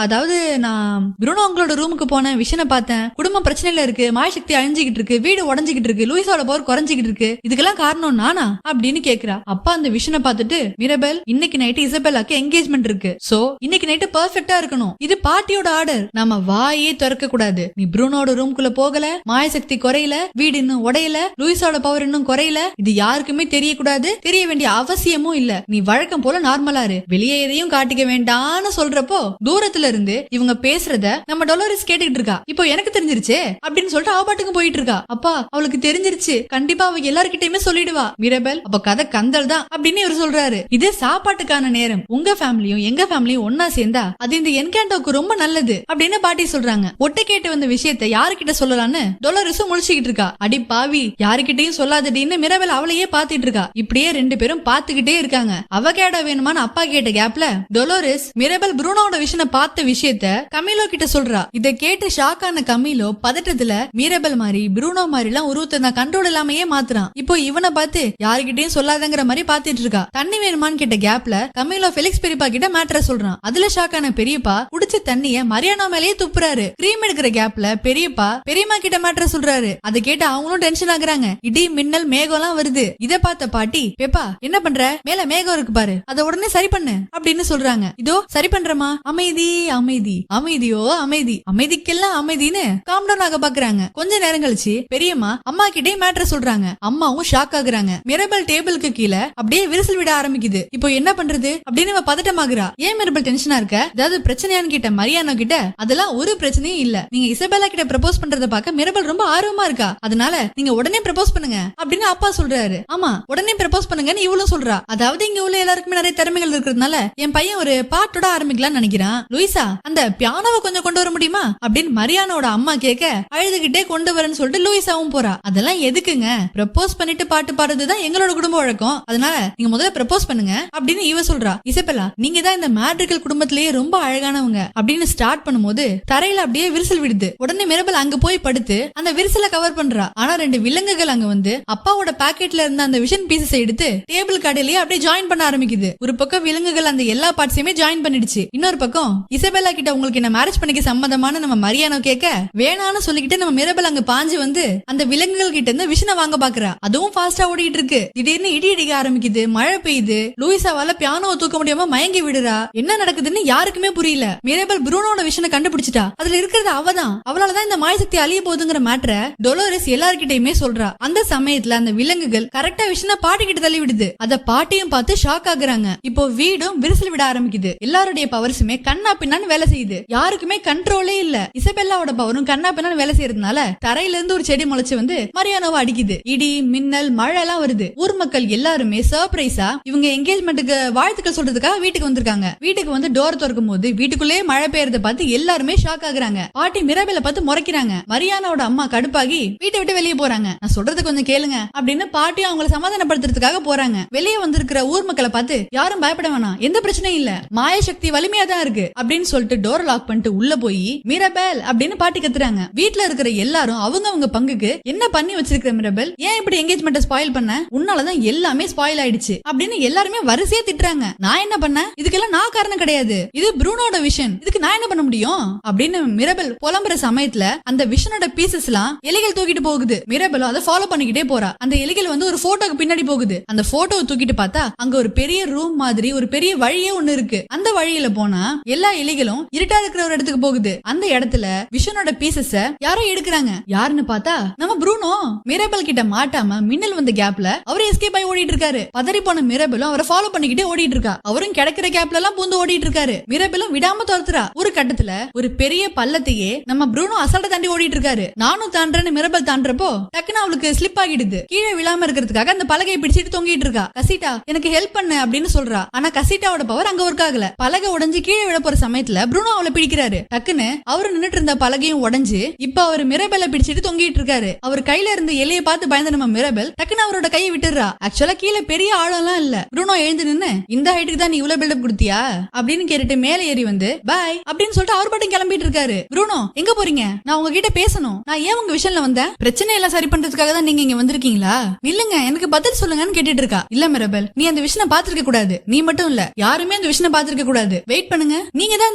A: அதாவது நான் ப்ரூனோ உங்களோட ரூமுக்கு போன விஷனை பார்த்தேன், குடும்ப பிரச்சனையில இருக்கு, மாயசக்தி அழிஞ்சுக்கிட்டு இருக்கு, வீடு உடஞ்சுக்கிட்டு இருக்கு, லூயிஸோட பவர் குறைஞ்சிக்கிட்டு இருக்கு, இதுக்கெல்லாம் காரணம் நானா அப்படின்னு கேக்குறா. அப்பா அந்த விஷனை பார்த்துட்டு மிரபெல் இன்னைக்கு நைட்டு இசபெல்லாக்கு என்கேஜ்மெண்ட் இருக்கு, சோ இன்னைக்கு நைட்டு பெர்ஃபெக்ட்டா இருக்கணும், இது பாட்டியோட ஆர்டர், நாம வாயே திறக்க கூடாது, நீ ப்ரூனோட ரூம்குள்ள போகல, மாயசக்தி குறையல, வீடு இன்னும் உடையல, லூயிஸோட பவர் இன்னும் குறையல, இது யாருக்குமே தெரியக்கூடாது, தெரிய வேண்டிய அவசியமும் இல்ல, நீ வழக்கம் போல நார்மலா இரு, வெளியே எதையும் காட்டிக்க வேண்டான்னு சொல்றப்போ தூரத்துல இருந்து இவங்க பேசுறத நம்ம டொலோரிஸ் கேட்டுக்கிட்டு இருக்கா. இப்போ எனக்கு தெரிஞ்சிருச்சு அப்படின்னு சொல்லிட்டு அவ பாட்டுக்கு போயிட்டு இருக்கா. அப்பா அவளுக்கு தெரிஞ்சிருச்சு, கண்டிப்பா அவ எல்லார்கிட்டயுமே சொல்லிடுவா. மிரபெல் அப்ப கதை கந்தல் தான் அப்படின்னு இவர் சொல்றாரு. இது சாப்பாட்டுக்கான நேரம், உங்க ஃபேமிலியும் எங்க ஃபேமிலியும் ஒன்னா சேர்ந்தா அது இந்த என்கேண்டோக்கு ரொம்ப நல்லது அப்படின்னு பாட்டி சொல்றாங்க. ஒட்டை கேட்டு வந்த விஷயத்தை யாருக்கிட்ட சொல்லலான்னு டொலோரிஸும் முழிச்சுக்கிட்டு இருக்கா. அடி பாவி யாருக்கிட்டையும் சொல்லாதடின்னு மிரபெல் அவளையே பாத்துட்டு இருக்கா. இப்படியே ரெண்டு பேரும் பாத்துக்கிட்டே இருக்காங்க. அவகேடோ வேணுமான்னு அப்பா கேட்ட கேப்ல டொலோரிஸ் மிரபெல் ப்ரூனோட விஷயம் பார்த்த விஷயத்த கமிலோ கிட்ட சொல்றா. இதை கேட்டு ஷாக் ஆன கமிலோ பதட்டத்துல மிரபெல் மாதிரி ப்ரூனோ மாதிரி எல்லாம் உருவத்தை நான் கண்ட்ரோல் இல்லாமையே மாத்துறான். இப்போ இவனை பார்த்து யாருக்கிட்டையும் சொல்லாதங்கிற மாதிரி பாத்துட்டு இருக்கா. தண்ணி வேணுமான்னு கேட்ட கேப்ல கமிலோ ஃபெலிக்ஸ் பெரியப்பா கிட்ட மேட்டரை சொல்றான். அதுல ஷாக் ஆன பெரியப்பா குடிச்ச தண்ணிய மரியானா மேலேயே துப்புறாரு. கிரீம் எடுக்கிற கேப்ல பெரியப்பா பெரியம்மா கிட்ட மேட்டரை சொல்றாரு. அதை கேட்டு அவங்களும் டென்ஷன் ஆகுறாங்க. இடி மின்னல் மேகம் எல்லாம் வருது. இதை பார்த்த பாட்டி பெப்பா என்ன பண்ற, மேல மேகம் இருக்கு பாரு, அதை உடனே சரி பண்ணு அப்படின்னு சொல்றாங்க. இதோ சரி பண்றமா, அமைதி அமைதி அமைதியோ அமைதி, அமைதிக்கெல்லாம் அமைதின்னு காம் டவுன் ஆக பாக்குறாங்க. கொஞ்ச நேரம் கழிச்சு பெரியம்மா அம்மா கிட்டே மேட்டர் சொல்றாங்க. அம்மாவும் ஷாக் ஆகுறாங்க. மிரபெல் டேபிளுக்கு கீழே அப்படியே விரிசல் விட ஆரம்பிக்குது. இப்போ என்ன பண்றது அப்படின்னு பதட்டமாகுறா. ஏன் மிரபெல் டென்ஷனா இருக்க, ஏதாவது பிரச்சனையான்னு கிட்ட மரியானா கிட்ட அதெல்லாம் ஒரு பிரச்சனையும் இல்ல, நீங்க இசபெல்லா கிட்ட ப்ரப்போஸ் பண்றத பார்க்க மிரபெல் ரொம்ப ஆர்வமா இருக்கா, அதனால நீங்க உடனே ப்ரப்போஸ் பண்ணுங்க அப்படின்னு அப்பா சொல்றாரு. ஆமா உடனே ப்ரப்போஸ் பண்ணுங்கன்னு இவளும் சொல்றா. அதாவது இங்க உள்ள எல்லாருக்குமே நிறைய திறமைகள் இருக்கிறதுனால என் பையன் ஒரு பாட்டோட ஆரம்பிக்கலாம்னு நினைக்கிறான். லூயிசா அந்த பியானோவை கொஞ்சம் கொண்டு வர முடியுமா அப்படின்னு மரியானோட அம்மா கேட்க அழுதுகிட்டே கொண்டு வரேன்னு சொல்லிட்டு லூயிசாவும் போறா. அதெல்லாம் எதுக்குங்க, ப்ரப்போஸ் பண்ணிட்டு பாட்டு பாடுறதுதான் எங்களோட குடும்ப வழக்கம், அதனால நீங்க முதல்ல ப்ரப்போஸ் பண்ணுங்க அப்படின்னு இவ சொல்றா. இசபெல்லா நீங்க தான் இந்த மேட்ரிக்கல் குடும்பத்திலேயே ரொம்ப அழகானவங்க அப்படின்னு ஸ்டார்ட் பண்ணும்போது தரையில அப்படியே விரிசல் விடுது. உடனே மிரபெல் அங்க போய் படுத்து அந்த விரிசலை கவர் பண்றா. ஆனா ரெண்டு விலங்குகள் அங்க வந்து அப்பாவோட பாக்கெட்ல இருந்த அந்த விஷன் பீசஸ் எடுத்து டேபிள் கடையிலேயே அப்படியே ஜாயின் பண்ண ஆரம்பிக்குது. ஒரு பக்கம் விலங்குகள் அந்த எல்லா பார்ட்ஸையுமே ஜாயின் பண்ணிடுச்சு. இன்னொரு பக்கம் இசபெல்லா கிட்ட உங்களுக்கு என்ன மேரேஜ் பண்ணிக்க சம்மதமான நம்ம மரியானோ கேட்க வேணான்னு சொல்லிக்கிட்டு நம்ம மிரபெல் அங்க பாஞ்சு வந்து அந்த விலங்குகள் கிட்ட இருந்து விஷனை வாங்க பாக்குறா. அதுவும் ஃபாஸ்டா ஓடிட்டு இருக்கு. திடீர்னு இடி இடிக்க ஆரம்பிக்குது, மழை பெய்யுது. லூயிசாவால பியானோவை தூக்க முடியாம மயங்கி விடுறா. என்ன நடக்குதுன்னு யாருக்குமே புரியல. மிரேபல் ப்ரூனோட விஷனை கண்டுபிடிச்சிட்டா. அதுல இருக்கிறது அவதான். அவளாலதான் இந்த மாய சக்தி அழிய போகுதுங்கிற மேட்டரை டொலோரஸ் எல்லார்கிட்டயுமே சொல்றா. அந்த சமயத்துல அந்த விலங்குகள் கரெக்டா விஷனை பாட்டி கிட்ட தள்ளி விடுது. அத பாட்டியும் பார்த்து ஷாக் ஆகுறாங்க. இப்போ வீடும் விரிசல் விட ஆரம்பிக்குது. எல்லாருடைய பவர்ஸுமே கண்ணா பின்னான்னு வேலை செய்யுது. யாருக்குமே கண்ட்ரோலே இல்ல. இசபெல்லாவோட பவரும் கண்ணா பின்னான்னு வேலை செய்யறதுனால தரையில இருந்து ஒரு செடி முளைச்சு வந்து மரியானோவை அடிக்குது. இடி மின்னல் மழை எல்லாம் வருது. ஊர் மக்கள் எல்லாருமே சர்ப்ரைஸா இவங்க என்கேஜ்மெண்ட்டுக்கு வாழ்த்துக்கள் சொல்றதுக்காக வீட்டுக்கு வந்திருக்காங்க. வீட்டுக்கு வந்து டோர் திறக்கும் போது வீட்டுக்குள்ளேயே மழை பெய்யறத பார்த்து எல்லாருமே ஷாக் ஆகுறாங்க. பாட்டி மிரபெல பார்த்து முறைக்கிறாங்க. மரியானோட அம்மா கடுப்பாகி வீட்டை விட்டு வெளியே போறாங்க. நான் சொல்றது கொஞ்சம் கேளுங்க அப்படின்னு பாட்டி அவங்கள சமாதானப்படுத்துறதுக்காக போறாங்க. வெளியே வந்திருக்கிற ஊர் மக்களை பார்த்து யாரும் பயப்பட வேணாம், எந்த பிரச்சனையும் இல்ல, மாய சக்தி வலிமையா தான் இருக்கு அப்படின்னு சொல்லிட்டு டோர் லாக் பண்ணிட்டு உள்ள போய் மிரபெல் அப்படின்னு பாட்டி கத்துறாங்க. வீட்டுல இருக்கிற எல்லாரும் அவங்க பங்குக்கு என்ன பண்ணி வச்சிருக்கிற மிரபெல், ஏன் இப்படி என்கேஜ்மெண்ட் ஸ்பாயில் பண்ண, உன்னாலதான் எல்லாமே ஸ்பாயில் ஆயிடுச்சு அப்படின்னு எல்லாருமே வரிசையா திட்டுறாங்க. நான் என்ன பண்ண, இதுக்கெல்லாம் நான் காரணம் கிடையாது, இது ப்ரூனோட விஷன், இதுக்கு நான் என்ன பண்ண முடியும் அப்படின்னு மிரபெல் புலம்புற சமயத்துல அந்த விஷனோட பீசஸ் எல்லாம் எலிகள் தூக்கிட்டு போகுது. மிரபெல் அதை ஃபாலோ பண்ணிக்கிட்டே போறா. அந்த எலிகள் வந்து ஒரு போட்டோக்கு பின்னாடி போகுது. அந்த போட்டோவை தூக்கிட்டு பார்த்தா அங்க ஒரு பெரிய ரூம் மாதிரி ஒரு பெரிய வழியே ஒண்ணு இருக்கு. அந்த வழியில போனா எல்லா எலிகளும் இருட்டா இருக்கிற ஒரு இடத்துக்கு போகுது. அந்த இடத்துல விஷனோட பீசஸ் யாரோ எடுக்கிறாங்க. யாருன்னு பார்த்தா நம்ம ப்ரூனோ. மிரபெல் கிட்ட மாட்டாம மின்னல் வந்த கேப்ல அவரே எஸ்கேப் ஆகி ஓடிட்டு இருக்காரு. பதறி போன மிரபெலும் அவரை ஃபாலோ பண்ணிக்கிட்டே ஓடிட்டு இருக்கா. அவரும் கிடைக்கிற கேப்ல எல்லாம் பூந்து ஓடிட்டு இருக்காரு. மிரபெலும் விடாம துரத்துறா. ஒரு கட்டத்துல ஒரு பெரிய பள்ளத்தையே நம்ம ப்ரூனோ அசால்ட்டா தாண்டி ஓடிட்டு இருக்காரு. நானும் தாண்டறேன்னு மிரபெல் தாண்டறப்போ டக்குன்னு அவளுக்கு ஸ்லிப் ஆகிடுது. கீழே விழாம இருக்கிறதுக்காக அந்த பலகையை பிடிச்சிட்டு தொங்கிட்டு இருக்கா. கசிட்டா எனக்கு ஹெல்ப் பண்ணு அப்படின்னு சொல்றா. ஆனா கசிட்டாவோட பவர் அங்க ஒர்க் ஆகல. பலகை உடைஞ்சு கீழே விழ போற சமயத்துல ப்ரூனோ அவளை பிடிக்கிறாரு. டக்குன்னு அவரு நின்னுட்டு இருந்த பலகையும் உடைஞ்சு இப்ப அவர் மிரபெல்ல பிடிச்சிட்டு தொங்கிட்டு இருக்காரு. அவர் கையில இருந்த எலியை பார்த்து பயந்த நம்ம மிரபெல் டக்குன்னு அவரோட கையை விட்டுறா. ஆக்சுவலா கீழே பெரிய ஆழம்லாம் இல்ல. ப்ரூனோ எழுந்து நின்னு இந்த ஹைட்டுக்கு தான் நீ இவ்வளவு பில்டப் கொடுத்தியா அப்படின்னு கேட்டுட்டு மேல ஏறி வந்து பாய் அப்படின்னு சொல்லிட்டு அவர் பாட்டும் கிளம்பிட்டு இருக்காரு. ப்ரூனோ எங்க போறீங்க, நான் உங்ககிட்ட பேசணும், நான் ஏன் உங்க விஷயம்ல வந்தேன், பிரச்சனை எல்லாம் சரி பண்றதுக்காக தான் நீங்க இங்க வந்திருக்கீங்களா, இல்லங்க எனக்கு பதில் சொல்லுங்கன்னு கேட்டுட்டு இருக்கா. இல்ல மிரபெல், நீ அந்த விஷயம் பாத்துருக்க கூடாது, நீ மட்டும் இல்ல யாருமே அந்த விஷயம் பாத்துருக்க கூடாது, வெயிட் பண்ணுங்க, நீங்க தான்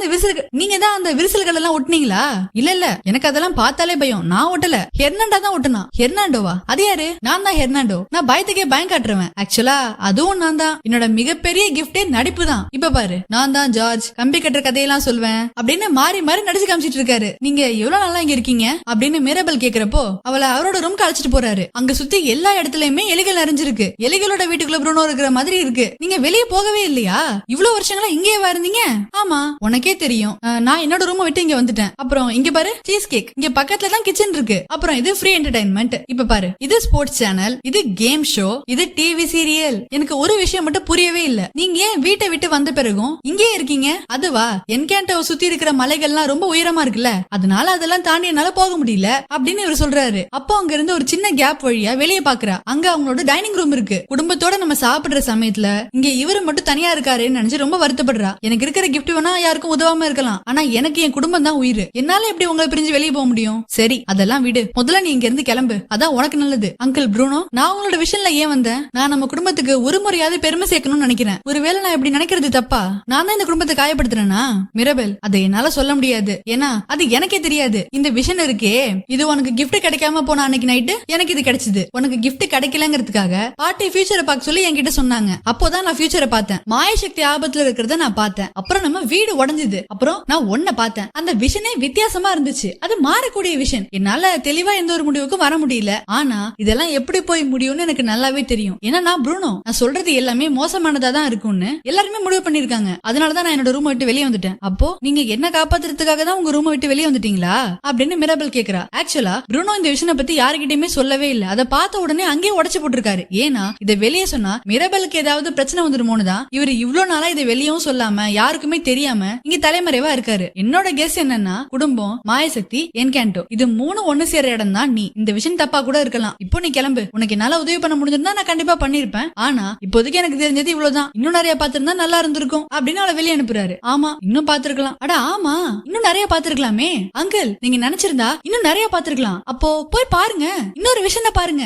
A: அந்த விரிசல்கள் எல்லாம் ஒட்டினீங்களா, இல்ல எனக்கு அதெல்லாம் பார்த்தாலே பயம், நான் ஒட்டல, ஹெர்னாண்டோ தான் ஒட்டுனா. ஹெர்னாண்டோவா, அது யாரு, நான் தான் ஹெர்னாண்டோ, நான் பயத்துக்கே பயம் காட்டுறேன், ஆக்சுவலா அதுவும் நான் தான், என்னோட மிகப்பெரிய கிஃப்டே நடிப்பு தான், இப்ப பாரு நான் தான் ஜார்ஜ், கம்பி கட்டுற கதையெல்லாம் சொல்வேன் அப்படின்னு மாறி மாறி நடிச்சு காமிச்சிட்டு இருக்காரு. நீங்க எவ்வளவு நாளா இங்க இருக்கீங்க அப்படின்னு மிரபெல் கேக்குறப்போ அவளை அவரோட ரூம்க்கு அழைச்சிட்டு போறாரு. அங்க சுத்தி எல்லா இடத்துலயுமே எலிகள் நிறைஞ்சிருக்கு. எலிகளோட வீட்டுக்குள்ள ப்ரூனோ இருக்கிற மாதிரி இருக்கு. நீங்க வெளியே போகவே இல்லையா, இவ்வளவு வருஷங்களா இங்கேயே இருந்தீங்க, ஆமா உனக்கே தெரியும், நான் என்னோட ரூமை விட்டு இங்க வந்துட்டேன். அப்புறம் இங்க பாரு சீஸ் கேக், இங்க பக்கத்துல தான் கிச்சன் இருக்கு. அப்புறம் இது ஃப்ரீ என்டர்டைன்மெண்ட், இப்ப பாரு இது ஸ்போர்ட்ஸ் சேனல், இது கேம் ஷோ, இது டிவி சீரியல். எனக்கு ஒரு விஷயம் மட்டும் புரியவே இல்ல, நீங்க ஏன் வீட்டை விட்டு வந்த பிறகும் இங்கே இருக்கீங்க, அதுவா என்கேண்டோ சுத்தி இருக்கிற மலைகள்லாம் ரொம்ப உயரமா இருக்குல்ல, அதனால அதெல்லாம் தாண்டி என்னால போக முடியல அப்படின்னு இவர் சொல்றாரு. அப்போ அங்க இருந்து ஒரு சின்ன கேப் வழியா வெளியே பாக்குறா. அங்க அவங்களோட டைனிங் ரூம் இருக்கு. குடும்பத்தோட நம்ம சாப்பிடுற சமயத்துல இங்க இவரு மட்டும் தனியா இருக்காருன்னு நினைச்சு ரொம்ப வருத்தப்படுறா. எனக்கு இருக்கிற கிஃப்ட் வேணா யாருக்கும் உதவாம இருக்கலாம், ஆனா எனக்கு என் குடும்பம் தான் உயிர், என்னால எப்படி உங்களை பிரிஞ்சு வெளியே போக முடியும், சரி அதெல்லாம் விடு, முதல்ல நீ இங்க இருந்து கிளம்பு, அதான் உனக்கு நல்லது. அங்கிள் ப்ரூனோ, நான் உங்களோட விஷயம்ல ஏன் வந்தேன், நான் நம்ம குடும்பத்துக்கு ஒரு முறையாவது பெருமை சேர்க்கணும்னு நினைக்கிறேன், ஒருவேளை நான் இப்படி நினைக்கிறது தப்பா, நான் தான் இந்த குடும்பத்தை காயப்படுத்துறேனா, மிரபெல் அதை என்னால சொல்ல முடியாது, ஏன்னா அது எனக்கே தெரியாது, இந்த விஷன் இருக்கே இது உனக்கு கிஃப்ட் கிடைக்காம போன அன்னைக்கு நைட்டு எனக்கு இது கிடைச்சது, உனக்கு கிஃப்ட் கிடைக்கலங்கிறதுக்காக பாட்டி ஃபியூச்சரை பார்க்க சொல்லி என்கிட்ட சொன்னாங்க, அப்போதான் நான் ஃபியூச்சரை பார்த்தேன், மாய சக்தி ஆபத்துல இருக்கிறத நான் பார்த்தேன், அப்புறம் நம்ம வீடு உடைஞ்சது, அப்புறம் நான் ஒன்ன பார்த்தேன், அந்த விஷனே வித்தியாசமா இருந்துச்சு, அது மாறக்கூடிய விஷன், என்னால தெளிவா எந்த ஒரு முடிவுக்கும் வர முடியல, ஆனா இதெல்லாம் எப்படி போய் முடியும்னு எனக்கு நல்லாவே தெரியும், ஏன்னா நான் ப்ரூனோ, நான் சொல்றது எல்லாமே மோசமானதா தான் இருக்கும்னு எல்லாருமே முடிவு பண்ணிருக்காங்க, அதனாலதான் நான் என்னோட ரூம் விட்டு வெளியே வந்துட்டேன். அப்போ நீங்க என்ன காப்பாத்துறதுக்காக தான் உங்க ரூம் விட்டு வெளியே வந்துட்டீங்களா அப்படின்னு மிரபெல் கேக்குறா. ஆக்சுவலா ப்ரூனோ இந்த விஷயம் பத்தி யாருக்கிட்டயுமே சொல்லவே இல்ல, அதை பார்த்த உடனே அங்கேயே உடைச்சு போட்டிருக்காரு, ஏன்னா இதை வெளியே சொன்னா மிரபெலுக்கு ஏதாவது பிரச்சனை வந்துருமோன்னு தான் இவர் இவ்வளவு நாளா இதை வெளியும் சொல்லாம யாருக்குமே தெரியாம இங்க தலைமறைவா இருக்காரு. என்னோட கெஸ் என்னன்னா குடும்பம், மாயசக்தி, என்கேண்டோ, இது மூணு ஒண்ணு சேர இடம் தான் நீ, இந்த விஷயம் தப்பா கூட இருக்கலாம், இப்போ நீ கிளம்பு, உனக்கு என்னால உதவி பண்ண முடிஞ்சிருந்தா நான் கண்டிப்பா பண்ணிருப்பேன், ஆனா இப்போதைக்கு எனக்கு தெரிஞ்சது இவ்வளவுதான், இன்னும் நிறைய பாத்திருந்தா நல்லா இருந்திருக்கும் அப்படின்னு அவளை வெளியே அனுப்புறாரு. ஆமா இன்னும் பாத்துருக்கலாம், அட ஆமா இன்னும் நிறைய பாத்துருக்கலாமே அங்கிள், நீங்க நினைச்சிருந்தா இன்னும் நிறைய பாத்துருக்கலாம், அப்போ போய் பாருங்க, இன்னொரு விஷனை பாருங்க,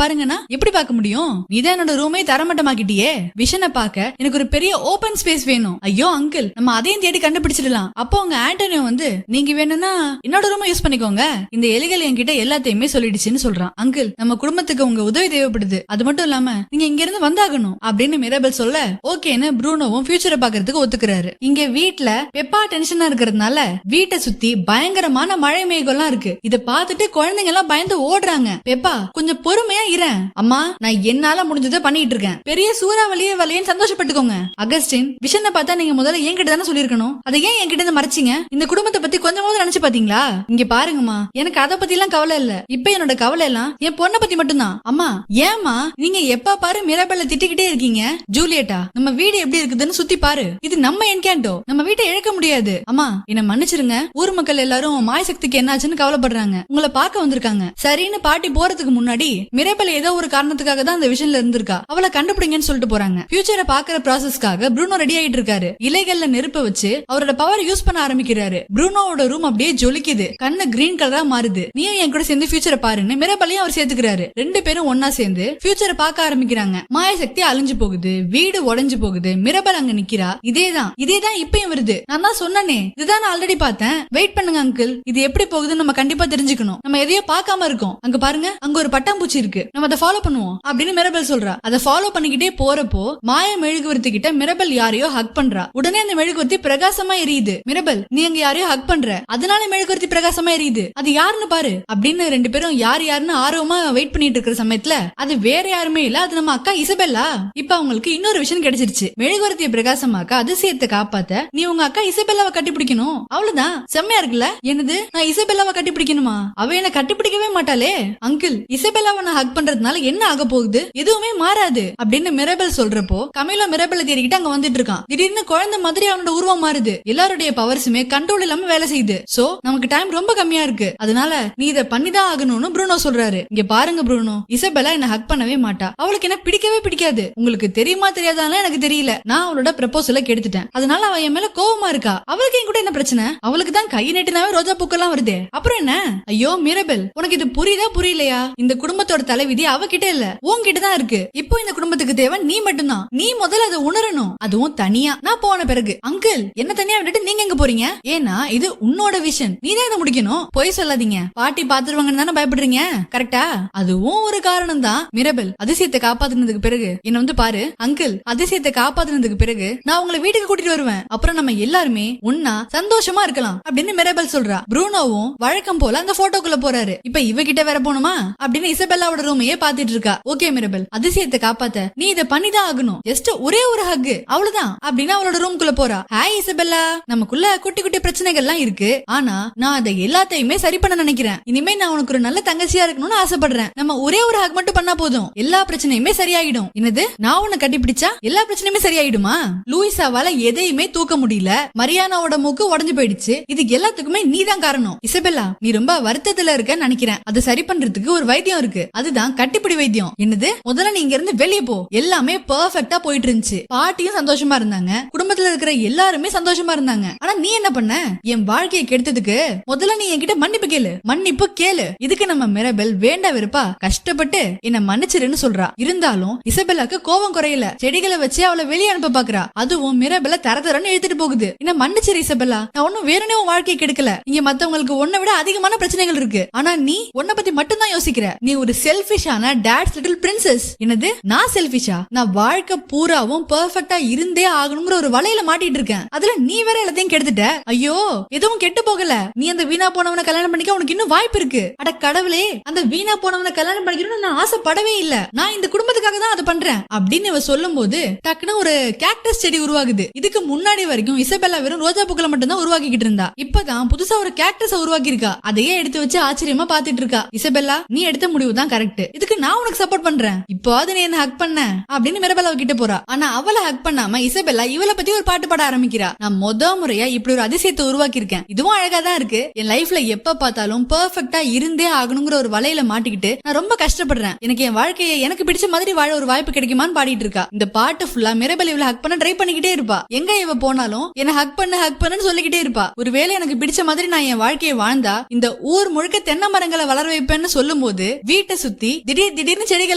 A: பாருங்கன்னா எப்படி பார்க்க முடியும், நீதான் என்னோட ரூமே தரமட்டமாக்கிட்டியே, விஷனை பார்க்க எனக்கு ஒரு பெரிய ஓபன் ஸ்பேஸ் வேணும், ஐயோ அங்கிள் நம்ம அதையும் தேடி கண்டுபிடிச்சிடலாம், அப்போ உங்க ஆண்டனியோ வந்து நீங்க வேணும்னா என்னோட ரூமை யூஸ் பண்ணிக்கோங்க, இந்த எலிகள் என்கிட்ட எல்லாத்தையுமே சொல்லிடுச்சுன்னு சொல்றான். அங்கிள் நம்ம குடும்பத்துக்கு உங்க உதவி தேவைப்படுது, அது மட்டும் இல்லாம நீங்க இங்க இருந்து வந்தாகணும் அப்படின்னு மிரபெல் சொல்ல ஓகேன்னு ப்ரூனோவும் ஃபியூச்சரை பாக்குறதுக்கு கல்யாணத்துக்கு ஒத்துக்கிறாரு. இங்க வீட்ல பெப்பா டென்ஷனா இருக்கிறதுனால வீட்டை சுத்தி பயங்கரமான மழை மேகம்லாம் இருக்கு. இத பாத்துட்டு குழந்தைங்க எல்லாம் பயந்து ஓடுறாங்க. பெப்பா கொஞ்சம் பொறுமையா இரு அம்மா, நான் என்னால முடிஞ்சதை பண்ணிட்டு இருக்கேன். பெரிய சூறாவளியே வலியன்னு சந்தோஷப்பட்டுக்கோங்க. அகஸ்டின் விஷனை பார்த்தா நீங்க முதல்ல என்கிட்ட தானே சொல்லிருக்கணும். அதை ஏன் என்கிட்ட இருந்து மறைச்சிங்க? இந்த குடும்பத்தை பத்தி கொஞ்சமாவது நினைச்சு பாத்தீங்களா? இங்க பாருங்கம்மா, எனக்கு அதை பத்தி எல்லாம் கவலை இல்ல. இப்ப என்னோட கவலை எல்லாம் என் பொண்ணை பத்தி மட்டும்தான். அம்மா ஏமா நீங்க எப்ப பாரு மிராபெல்ல திட்டிக்கிட்டே இருக்கீங்க? ஜூலியட்டா, நம்ம வீடு எப்படி இருக்குதுன்னு சுத்தி பாரு. இது நம்ம என்கேண்டோ, நம்ம வீட்டை இழக்க முடியாது. அம்மா என்ன மன்னிச்சிருங்க, ஊர் மக்கள் எல்லாரும் மாய சக்திக்கு என்னாச்சுன்னு கவலைப்படுறாங்க. உங்களை பார்க்க வந்திருக்காங்க. சரின்னு பாட்டி போறதுக்கு முன்னாடி மிராபெல் ஏதோ ஒரு காரணத்துக்காக தான் அந்த விஷயம்ல இருந்திருக்கா, அவளை கண்டுபிடிங்கன்னு சொல்லிட்டு போறாங்க. ஃபியூச்சரை பாக்குற ப்ராசஸ்க்காக ப்ரூனோ ரெடி ஆயிட்டு இருக்காரு. இலைகள்ல நெருப்ப வச்சு அவரோட பவர் யூஸ் பண்ண ஆரம்பிக்கிறாரு. ப்ரூனோவோட ரூம் அப்படியே ஜொலிக்குது, கண்ணு கிரீன் கலரா மாறுது. நீயும் என் கூட சேர்ந்து ஃபியூச்சரை பாருன்னு மிராபெல்லையும் அவர் சேர்த்துக்கிறாரு. ரெண்டு பேரும் ஒன்னா சேர்ந்து ஃபியூச்சரை பார்க்க ஆரம்பிக்கிறாங்க. மாய சக்தி அழிஞ்சு போகுது, வீடு உடைஞ்சு போகுது. மிராபெல் அங்க நிக்கிறா. இதேதான் இப்பயும் வருது. நான் தான் சொன்னனே, இதுதான் ஆல்ரெடி பார்த்தேன். வெயிட் பண்ணுங்க அங்கிள், இது எப்படி போகுதுன்னு நம்ம கண்டிப்பா தெரிஞ்சுக்கணும். நம்ம எதையோ பார்க்காம இருக்கோம். அங்க பாருங்க, அங்க ஒரு பட்டாம்பூச்சி இருக்கு, நம்ம அதை ஃபாலோ பண்ணுவோம் அப்படின்னு மிராபெல் சொல்றா. அதை ஃபாலோ பண்ணிக்கிட்டே போறப்போ மாய மெழுகுவர்த்தி கிட்ட மிராபெல் யாரையோ ஹக் பண்றா. உடனே அந்த மெழுகுவர்த்தி பிரகாசமா எரியுது. மிராபெல் நீ அங்க யாரையோ ஹக் பண்ற, அதனால மெழுகுவர்த்தி பிரகாசமா எரியுது, அது யாருன்னு பாரு அப்படின்னு ரெண்டு பேரும் யாருன்னு ஆர்வமா வெயிட் பண்ணிட்டு இருக்கிற சமயத்துல அது வேற யாருமே இல்ல, அது நம்ம அக்கா இசபெல்லா. இப்ப அவங்களுக்கு இன்னொரு விஷயம் கிடைச்சிருச்சு. மெழுகுவர்த்திய பிரகாசமாக்க அதிசயத்தை காப்பாத்த நீ உங்க அக்கா இசபெல்லாவை கட்டிப்பிடிக்கணும். அவ்வளவுதான். செம்மையா இருக்குல்ல? என்னது, நான் இசபெல்லாவை கட்டிப்பிடிக்கணுமா? அவ என்ன கட்டிப்பிடிக்கவே மாட்டாளே. அங்கிள், இசபெல்லாவை நான் ஹக் பண்றதுனால என்ன ஆக போகுது? எதுவுமே மாறாது அப்படின்னு மிராபெல் சொல்றப்போ கமிலோ மிராபெல்லை தேடிக்கிட்டு அங்க வந்துட்டு இருக்கான். திடீர்னு குழந்தை மாதிரி அவனோட உருவம் மாறுது. எல்லாருடைய பவர்ஸுமே கண்ட்ரோல் இல்லாம வேலை செய்யுது. சோ நமக்கு டைம் ரொம்ப கம்மியா இருக்கு, அதனால நீ இதை பண்ணிதான் ஆகணும்னு ப்ரூனோ சொல்றாரு. இங்க பாருங்க ப்ரூனோ, இசபெல்லா என்ன ஹக் பண்ணவே மாட்டா. அவளுக்கு என்ன பிடிக்கவே பிடிக்காது. உங்களுக்கு தெரியுமா தெரியாதான்னு எனக்கு தெரியல. நான் அவளோட ப்ரப்போசலை கெடுத்துட்டேன், அதனால அவ என் மேல கோவமா இருக்கா. அவளுக்கு என் கூட என்ன பிரச்சனை? அவளுக்கு தான் கை நெட்டினாவே ரோஜா பூக்கெல்லாம் வருதே, அப்புறம் என்ன? ஐயோ மிராபெல், உனக்கு இது புரியுதா புரியலையா? இந்த குடும்பத்தோட தலைவிதி அவகிட்ட இல்ல, உன்கிட்ட தான் இருக்கு. இப்போ இந்த குடும்பத்துக்கு தேவை நீ மட்டும்தான். நீ முதல்ல அதை உணரணும், அதுவும் தனியா. நான் போன பிறகு. அங்கிள், என்ன தனியா விட்டுட்டு நீங்க எங்க போறீங்க? ஏன்னா இது உன்னோட விஷன், நீ தான் இதை முடிக்கணும். பொய் சொல்லாதீங்க, பாட்டி பாத்துருவாங்கன்னு தானே பயப்படுறீங்க, கரெக்டா? அதுவும் ஒரு காரணம் தான். மிராபெல், அதிசயத்தை காப்பாத்தினதுக்கு பிறகு என்ன வந்து பாரு. அங்கிள், அதிசயத்தை காப்பாத்தினதுக்கு பிறகு நான் உங்களை வீட்டுக்கு கூட்டிட்டு வருவேன். அப்புறம் நம்ம எல்லாருமே ஒன்னா சந்தோஷமா இருக்கலாம் அப்படின்னு மிராபெல் சொல்றா. ப்ரூனோவும் வழக்கம் போல அந்த போட்டோக்குள்ள போறாரு. இப்ப இவகிட்ட வேற போகணுமா அப்படின்னு இசபெல்லாவோட ரூமையே பாத்துட்டு இருக்கா. ஓகே மிராபெல், அதிசயத்தை காப்பாத்த நீ இதை பண்ணிதான் ஆகணும். ஜஸ்ட் ஒரே ஒரு ஹக், அவ்வளவுதான் அப்படின்னு அவளோட ரூம்குள்ள போறா. ஹாய் இசபெல்லா, நமக்குள்ள குட்டி குட்டி பிரச்சனைகள்லாம் இருக்கு, ஆனா நான் அதை எல்லாத்தையுமே சரி பண்ண நினைக்கிறேன். இனிமே நான் உனக்கு ஒரு நல்ல தங்கச்சியா இருக்கணும்னு ஆசைப்படுறேன். நம்ம ஒரே ஒரு ஹக் மட்டும் பண்ணா போதும், எல்லா பிரச்சனையுமே சரியாயிடும். என்னது, நான் உன்னை கட்டிப்பிடிச்சா எல்லா பிரச்சனையுமே சரியாயிடுமா? லூயிசாவால எதையுமே தூக்க முடியல, மரியானாவோட மூக்கு உடஞ்சு போயிடுச்சு. இது எல்லாத்துக்குமே நீ தான் காரணம். இசபெல்லா, நீ ரொம்ப வருத்தத்துல இருக்கன்னு நினைக்கிறேன். அதை சரி பண்றதுக்கு ஒரு வைத்தியம் இருக்கு, அதுதான் கட்டிப்பிடி வைத்தியம். என்னது, முதல்ல நீ இங்க இருந்து வெளியே போ. எல்லாமே பெர்ஃபெக்ட்டா போயிட்டு இருந்துச்சு. பாட்டியும் சந்தோஷமா இருந்தாங்க, குடும்பத்துல இருக்கிற எல்லாருமே சந்தோஷமா இருந்தாங்க. ஆனா நீ என்ன பண்ண? என் வாழ்க்கையை கெடுத்ததுக்கு முதல்ல நீ என்கிட்ட மன்னிப்பு கேளு. மன்னிப்பு கேளு. இதுக்கு நம்ம மிராபெல் வேண்டா வெறுப்பா கஷ்டப்பட்டு என்ன மன்னிச்சிருன்னு சொல்றா. இருந்தாலும் இசபெல்லாக்கு கோபம் குறையல. செடிகளை வச்சு அவளை வெளியே அனுப்ப பாக்குறா. அதுவும் மிராபெல்ல தரதரன்னு இழுத்துட்டு போகுது. என்ன மன்னிச்சிரு இசபெல்லா, நான் ஒன்னும் வேறனே உன் வாழ்க்கையை கெடுக்கல. இங்க மத்தவங்களுக்கு உன்னை விட அதிகமான பிரச்சனைகள் இருக்கு, ஆனா நீ உன்னை பத்தி மட்டும் தான் யோசிக்கிற. நீ ஒரு செல்ஃபிஷான டாட்ஸ் லிட்டில் பிரின்சஸ். என்னது, நான் செல்ஃபிஷா? நான் வாழ்க்கை பூராவும் பெர்ஃபெக்ட்டா இருந்தே ஆகணுங்கிற ஒரு வலையில மாட்டிட்டு இருக்கேன். அதுல நீ வேற எல்லாத்தையும் கெடுத்துட்ட. ஐயோ, எதுவும் கெட்டு போகல. நீ அந்த வீணா போனவனை கல்யாணம் பண்ணிக்க உனக்கு இன்னும் வாய்ப்பு இருக்கு. அட கடவுளே, அந்த வீணா போனவனை கல்யாணம் பண்ணிக்கணும்னு நான் ஆசைப்படவே இல்ல. நான் இந்த குடும்பத்துக்காக தான் அதை பண்றேன் அப்படின்னு இவ சொல்லும் போது டக்குன்னு ஒரு கேக்டஸ் செடி உருவாகுது. இதுக்கு முன்னாடி வரைக்கும் இசபெல்லா வெறும் ரோஜா பூக்களை மட்டும் தான் உருவாக்கிட்டு இருந்தா. இப்பதான் புதுசா ஒரு கேக்டஸ் உருவாக்கி இருக்கா. அதையே எடுத்து வச்சு ஆச்சரியமா பாத்துட்டு இருக்கா. இசபெல்லா, நீ எடுத்த முடிவு தான் கரெக்ட். இதுக்கு நான் உனக்கு சப்போர்ட் பண்றேன். இப்போது நீ என்ன ஹக் பண்ண அப்படின்னு மிராபெல்லா கிட்ட போறா. ஆனா அவளை ஹக் பண்ணாம இசபெல்லா இவளை பத்தி ஒரு பாட்டு பாட ஆரம்பிக்கிறா. நான் முறையா இப்படி ஒரு அதிசயத்தை உருவாக்கி இருக்கேன். இதுவும் அழகா தான் இருக்கு. என் லைஃப்ல எப்ப பார்த்தாலும் பெர்ஃபெக்ட்டா இருந்தே ஆகணுங்கிற ஒரு வலையில மாட்டிக்கிட்டு நான் ரொம்ப கஷ்டப்படுறேன். எனக்கு என் வாழ்க்கையை எனக்கு பிடிச்ச மாதிரி வாழ ஒரு வாய்ப்பு கிடைக்குமான்னு பாடிட்டு இருக்கா. இந்த பாட்டு ஃபுல்லா மிராபெல் இவளை ஹக் பண்ண ட்ரை பண்ணிக்கிட்டே இருப்பா. எங்க இவ போனாலும் என்ன ஹக் பண்ணுன்னு சொல்லிக்கிட்டே இருப்பா. ஒருவேளை எனக்கு பிடிச்ச மாதிரி நான் என் வாழ்க்கையை வாழ்ந்தா இந்த ஊர் முழுக்க தென்னை மரங்களை வளர வைப்பேன்னு சொல்லும் போது வீட்டை சுத்தி திடீர்னு செடிகள்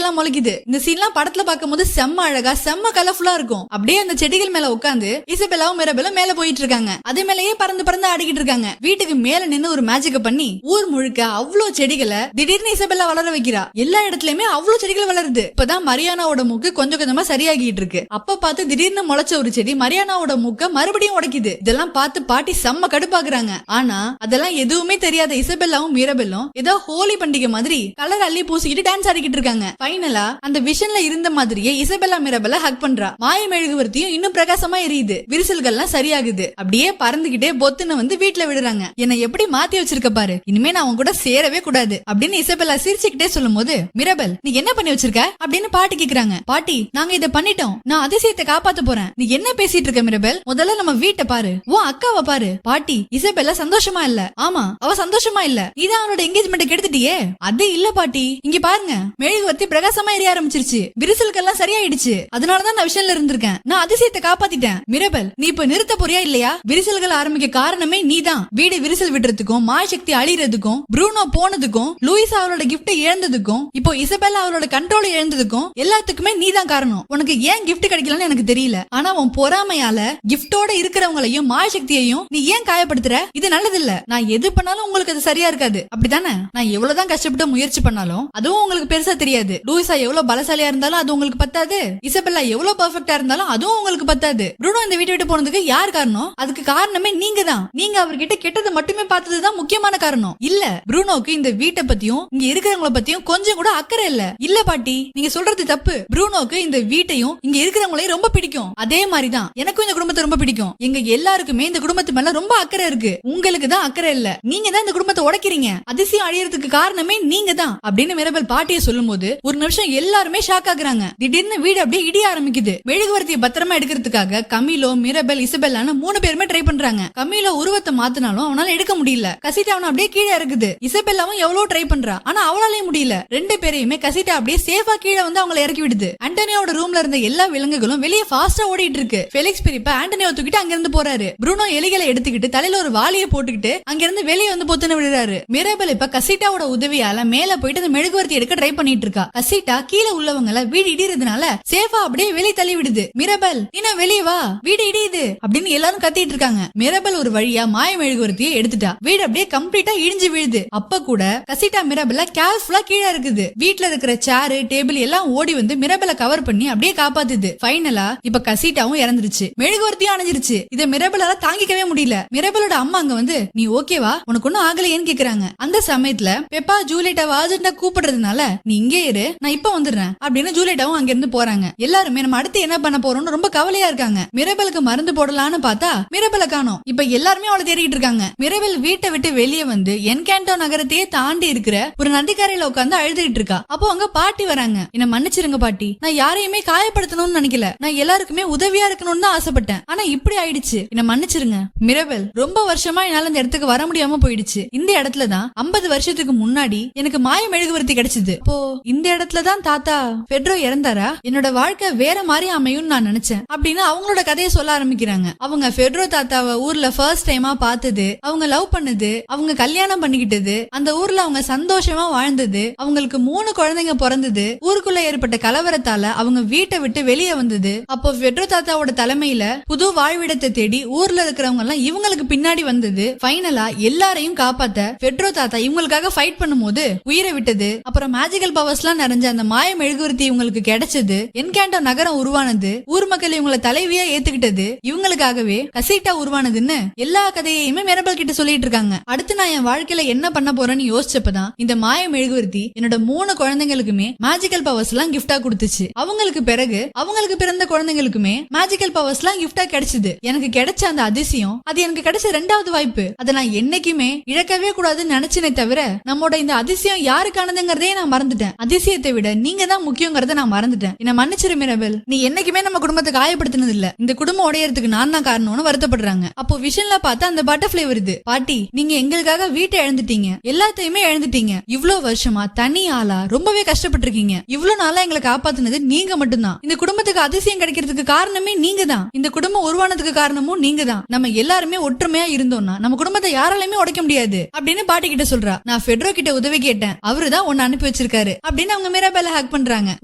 A: எல்லாம் முளைக்குது. இந்த சீன்லாம் படத்துல பார்க்கும் போது செம்ம அழகா செம்ம கலர்ஃபுல்லா இருக்கும். அப்படியே அந்த செடிகள் மேல உட்காந்து உட்காந்து இசபெல்லாவும் மிராபெலும் மேல போயிட்டு இருக்காங்க. அது மேலேயே பறந்து பறந்து ஆடிக்கிட்டு இருக்காங்க. வீட்டுக்கு மேல நின்னு ஒரு மேஜிக்க பண்ணி ஊர் முழுக்க அவ்வளவு செடிகளை திடீர்னு இசபெல்லா வளர வைக்கிறா. எல்லா இடத்துலயுமே அவ்வளவு செடிகள் வளருது. இப்பதான் மரியானாவோட மூக்கு கொஞ்சம் கொஞ்சமா சரியாகிட்டு இருக்கு. அப்ப பார்த்து திடீர்னு முளைச்ச ஒரு செடி மரியானாவோட மூக்க மறுபடியும் உடைக்குது. இதெல்லாம் பார்த்து பாட்டி செம்ம கடுப்பாக்குறாங்க. ஆனா அதெல்லாம் எதுவுமே தெரியாத இசபெல்லாவும் மிராபெல்லும் ஏதோ ஹோலி பண்டிகை மாதிரி கலர் அள்ளி பூசிக்கிட்டு டான்ஸ் ஆடிக்கிட்டு இருக்காங்க. ஃபைனலா அந்த விஷன்ல இருந்த மாதிரியே இசபெல்லா மிராபெல்ல ஹக் பண்றா. மாய மெழுகுவர்த்தியும் இன்னும் பிரகாசமா எரியுது. விரிசல்கள்லாம் சரியாகுது. அப்படியே பறந்துகிட்டே பொத்துன்னு வந்து வீட்டுல விடுறாங்க. என்னை எப்படி மாத்தி வச்சிருக்க பாரு, இனிமே நான் உன் கூட சேரவே கூடாது அப்படின்னு இசபெல்லா சிரிச்சுக்கிட்டே சொல்லும் போது மிராபெல் நீ என்ன பண்ணி வச்சிருக்க அப்படின்னு பாட்டி கேக்குறாங்க. பாட்டி நாங்க இதை பண்ணிட்டோம், நான் அதிசயத்தை காப்பாத்த போறேன். நீ என்ன பேசிட்டு இருக்க மிராபெல், முதல்ல நம்ம வீட்டை பாரு, உன் அக்காவை பாரு. பாட்டி இசபெல்லா சந்தோஷமா இல்ல. ஆமா அவ சந்தோஷமா இல்ல, இதான் அவனோட என்கேஜ்மெண்ட் கெடுத்துட்டியே. அது இல்ல பாட்டி, இங்க பாருங்க மெழுகுவர்த்தி பிரகாசமா எரிய ஆரம்பிச்சிருச்சு, விரிசல்கள்லாம் சரியாயிடுச்சு. அதனாலதான் நான் விஷன்ல இருந்திருக்கேன், நான் அதிசயத்தை காப்பாத்திட்டேன். மிராபெல் நீ இப்ப நிறுத்த போறியா இல்லையா? விரிசல்கள் ஆரம்பிக்க காரணமே நீதான். வீடு விரிசல் விடுறதுக்கும் மாயசக்தி அழிறதுக்கும் ப்ரூனோ போனதுக்கும் லூயிசா அவளோட கிஃப்ட் இழந்ததுக்கும் இப்போ இசபெல்லா அவளோட கண்ட்ரோல் இழந்ததுக்கும் எல்லாத்துக்குமே நீதான் காரணம். உனக்கு ஏன் கிஃப்ட் கிடைக்கலன்னு எனக்கு தெரியல, ஆனா உன் பொறாமையால கிஃப்டோட இருக்கிறவங்களையும் மாயசக்தியையும் நீ ஏன் காயப்படுத்துற? இது நல்லது இல்ல. நான் எது பண்ணாலும் உங்களுக்கு அது சரியா இருக்காது, அப்படித்தானே? நான் எவ்வளவுதான் கஷ்டப்பட்டு முயற்சி பண்ணாலும் அதுவும் உங்களுக்கு பெருசா தெரியாது. லூயிசா எவ்வளவு பலசாலியா இருந்தாலும் அது உங்களுக்கு பத்தாது. இசபெல்லா எவ்வளவு பெர்ஃபெக்ட்டா இருந்தாலும் அதுவும் உங்களுக்கு பத்தாது. ப்ரூனோ இந்த வீட்டை விட்டு போனதுக்கு யார் காரணம்? அதுக்கு காரணமே நீங்க தான். நீங்க அவர்கிட்ட கெட்டதை மட்டுமே பார்த்ததுதான் முக்கியமான காரணம். இல்ல ப்ரூனோக்கு இந்த வீட்டை பத்தியும் இங்க இருக்கிறவங்கள பத்தியும் கொஞ்சம் கூட அக்கறை இல்ல. இல்ல பாட்டி நீங்க சொல்றது தப்பு. ப்ரூனோக்கு இந்த வீட்டையும் இங்க இருக்கிறவங்களையும் ரொம்ப பிடிக்கும். அதே மாதிரிதான் எனக்கும் இந்த குடும்பத்தை ரொம்ப பிடிக்கும். எங்க எல்லாருக்குமே இந்த குடும்பத்து மேல ரொம்ப அக்கறை இருக்கு. உங்களுக்கு தான் அக்கறை இல்ல. நீங்க தான் இந்த குடும்பத்தை உடைக்கிறீங்க. அதிசயம் அழியறதுக்கு காரணமே நீங்க தான் அப்படின்னு மிராபெல் பாட்டியை சொல்லும் போது ஒரு நிமிஷம் எல்லாருமே ஷாக் ஆகுறாங்க. திடீர்னு வீடு அப்படியே இடிய ஆரம்பிக்குது. மெழுகுவர்த்தியை பத்திரமா எடுக்கிறதுக்காக கமிலோ மிராபெல் இசபெல்லான்னு 3 பேருமே ட்ரை பண்றாங்க. கமிலோ உருவத்தை மாத்தினாலும் அவனால எடுக்க முடியல. கசிட்டா அவன அப்படியே கீழே இருக்குது. இசபெல்லாவும் எவ்வளவு ட்ரை பண்றா, ஆனா அவளாலே முடியல. 2 பேரையுமே கசிட்டா அப்படியே சேஃபா கீழே வந்து அவங்களை இறக்கி விடுது. ஆண்டனியோட ரூம்ல இருந்த எல்லா விலங்குகளும் வெளியே ஃபாஸ்டா ஓடிட்டு இருக்கு. ஃபெலிக்ஸ் பிரிப்ப ஆண்டனியோ தூக்கிட்டு அங்க இருந்து போறாரு. ப்ரூனோ எலிகளை எடுத்துக்கிட்டு தலையில ஒரு வாளியை போட்டுக்கிட்டு அங்க இருந்து வெளியே வந்து பொத்துன்னு விடுறாரு. மிராபெல் இப்ப கசிட்டாவோட உதவியால மேல போயிட்டு அந்த மெழுகுவர்த்தி எடுக்க ட்ரை பண்ணிட்டு இருக்கா. கசிட்டா கீழே உள்ளவங்கள வீடு இடிறதுனால சேஃபா அப்படியே வெளியே தள்ளி விடுது. மிராபெல் இன்னும் வெளியே வா, வீடு இடியுது அப்படின்னு எல்லாரும் கத்திட்டு இருக்காங்க. மிராபெல் ஒரு வழியா மாய மெழுகுவர்த்தியை எடுத்துட்டா. வீடு அப்படியே கம்ப்ளீட்டா இடிஞ்சு விழுது. அப்ப கூட கசிட்டா மிராபெல்ல கேர்ஃபுல்லா கீழே இருக்குது. வீட்டுல இருக்கிற சேரு டேபிள் எல்லாம் ஓடி வந்து மிராபெல்ல கவர் பண்ணி அப்படியே காப்பாத்துது. ஃபைனலா இப்ப கசிட்டாவும் இறந்துருச்சு, மெழுகுவர்த்தியும் அணைஞ்சிருச்சு. இத மிராபெல்லால தாங்கிக்கவே முடியல. மிராபெலோட அம்மா அங்க வந்து நீ ஓகேவா, உனக்கு ஒன்னும் ஆகலையேன்னு கேக்குறாங்க. அந்த சமயத்துல பெப்பா ஜூலியட்டாவை அர்ஜென்ட்டா கூப்பிடுறதுனால நீ இங்கே இரு, நான் இப்ப வந்துடுறேன் அப்படின்னு ஜூலியட்டாவும் அங்க இருந்து போறாங்க. எல்லாருமே நம்ம அடுத்து என்ன பண்ண போறோம்னு ரொம்ப கவலையா இருக்காங்க. மிராபெலுக்கு மருந்து போடலான்னு பார்த்தா மிராபெல்ல காணோம். இப்ப எல்லாருமே அவளை தேடிட்டு இருக்காங்க. மிராபெல் வீட்டை விட்டு வெளியே வந்து என்கேண்டோ நகரத்தையே தாண்டி இருக்கிற ஒரு நதிக்கரையில உட்காந்து அழுதுகிட்டு இருக்கா. அப்போ அங்க பாட்டி வராங்க. என்ன மன்னிச்சிருங்க பாட்டி, நான் யாரையுமே காயப்படுத்தணும்னு நினைக்கல, நான் எல்லாருக்குமே உதவியா இருக்கணும்னு தான் ஆசைப்பட்டேன், ஆனா இப்படி ஆயிடுச்சு, என்ன மன்னிச்சிருங்க. மிராபெல் ரொம்ப வருஷமா என்னால இந்த இடத்துக்கு வர முடியாம போயிடுச்சு. இந்த இடத்துலதான் 50 வருஷத்துக்கு முன்னாடி எனக்கு மாய மெழுகுவர்த்தி கிடைச்சது. அப்போ இந்த இடத்துலதான் தாத்தா பெட்ரோ இறந்தாரா? என்னோட வாழ்க்கை வேற மாதிரி அமையும் நான் நினைச்சேன் அப்படின்னு அவங்களோட கதையை சொல்ல ஆரம்பிக்கிறாங்க. அவங்க பெட்ரோ தாத்தாவை ஊர்ல ஃபர்ஸ்ட் டைமா பார்த்தது, அவங்க லவ் பண்ணது, அவங்க கல்யாணம் பண்ணிக்கிட்டது, அந்த ஊர்ல அவங்க சந்தோஷமா வாழ்ந்தது, அவங்களுக்கு 3 குழந்தைங்க பிறந்தது, ஊருக்குள்ள ஏற்பட்ட கலவரத்தால அவங்க வீட்டை விட்டு வெளியே வந்தது. அப்போ பெட்ரோ தாத்தாவோட தலைமையில புது வாழ்விடத்தை தேடி ஊர்ல இருக்கிறவங்க எல்லாம் இவங்களுக்கு பின்னாடி வந்தது. ஃபைனலா எல்லாரையும் காப்பாத்த பெட்ரோ தாத்தா இவங்களுக்காக ஃபைட் பண்ணும்போது உயிரை விட்டது. அப்புறம் மேஜிக்கல் பவர்ஸ் எல்லாம் நிறைஞ்ச அந்த மாய மெழுகுவர்த்தி இவங்களுக்கு கிடைச்சது. என்கேண்டோ நகரம் உருவானது. ஊர் மக்கள் இவங்களை தலைவியா ஏத்துக்கிட்டது இவங்களுக்காகவே. கசிட்டா உருவானதுன்னு எல்லா கதையுமே மிராபெல் கிட்ட சொல்லிட்டு இருக்காங்க. அடுத்து நான் என் வாழ்க்கையில என்ன பண்ண போறேன்னு யோசிச்சப்பதான் இந்த மாய மெழுகுவர்த்தி என்னோட 3 குழந்தைங்களுக்குமே மேஜிக்கல் பவர்ஸ் எல்லாம் கிஃப்டா கொடுத்துச்சு. அவங்களுக்கு பிறகு அவங்களுக்கு பிறந்த குழந்தைங்களுக்குமே மேஜிக்கல் பவர்ஸ் எல்லாம் கிஃப்டா கிடைச்சது. எனக்கு கிடைச்ச அந்த அதிசயம் அது எனக்கு கிடைச்ச 2வது வாய்ப்பு. அதை நான் என்னைக்குமே இழக்கவே கூடாதுன்னு நினைச்சேனே தவிர நம்மோட இந்த அதிசயம் யாருக்கானதுங்கிறதே நான் மறந்துட்டேன். அதிசயத்தை விட நீங்க தான் முக்கியங்கிறத நான் மறந்துட்டேன். என்ன மன்னிச்சிரு மிராபெல், நீ என்னைக்குமே நம்ம குடும்பத்தை காயப்படுத்தினது இல்ல, இந்த குடும்பம் உடையறதுக்கு நான் தான் காரணம்னு வருத்தப்படுறாங்க. அப்போ விஷன்ல பார்த்தா அந்த பட்டர்ஃப்ளை வருது. பாட்டி நீங்க எங்களுக்காக வீட்டை இழந்துட்டீங்க, எல்லாத்தையுமே இழந்துட்டீங்க. இவ்வளவு வருஷமா தனி ஆளா ரொம்பவே கஷ்டப்பட்டு இருக்கீங்க. இவ்வளவு நாளா எங்களை காப்பாத்துனது நீங்க மட்டும்தான். இந்த குடும்பத்துக்கு அதிசயம் கிடைக்கிறதுக்கு காரணமே நீங்க தான். இந்த குடும்பம் உருவானதுக்கு காரணமும் நீங்க தான். நம்ம எல்லாருமே ஒற்றுமையா இருந்தோம்னா நம்ம குடும்பத்தை யாராலையுமே உடைக்க முடியாது அப்படின்னு பாட்டி கிட்ட சொல்றா. நான் பெட்ரோ கிட்ட உதவி கேட்டேன், அவருதான் உன்னை அனுப்பி வச்சிருக்காரு அப்படின்னு அவங்க மிராபெல்ல ஹேக் பண்றாங்க.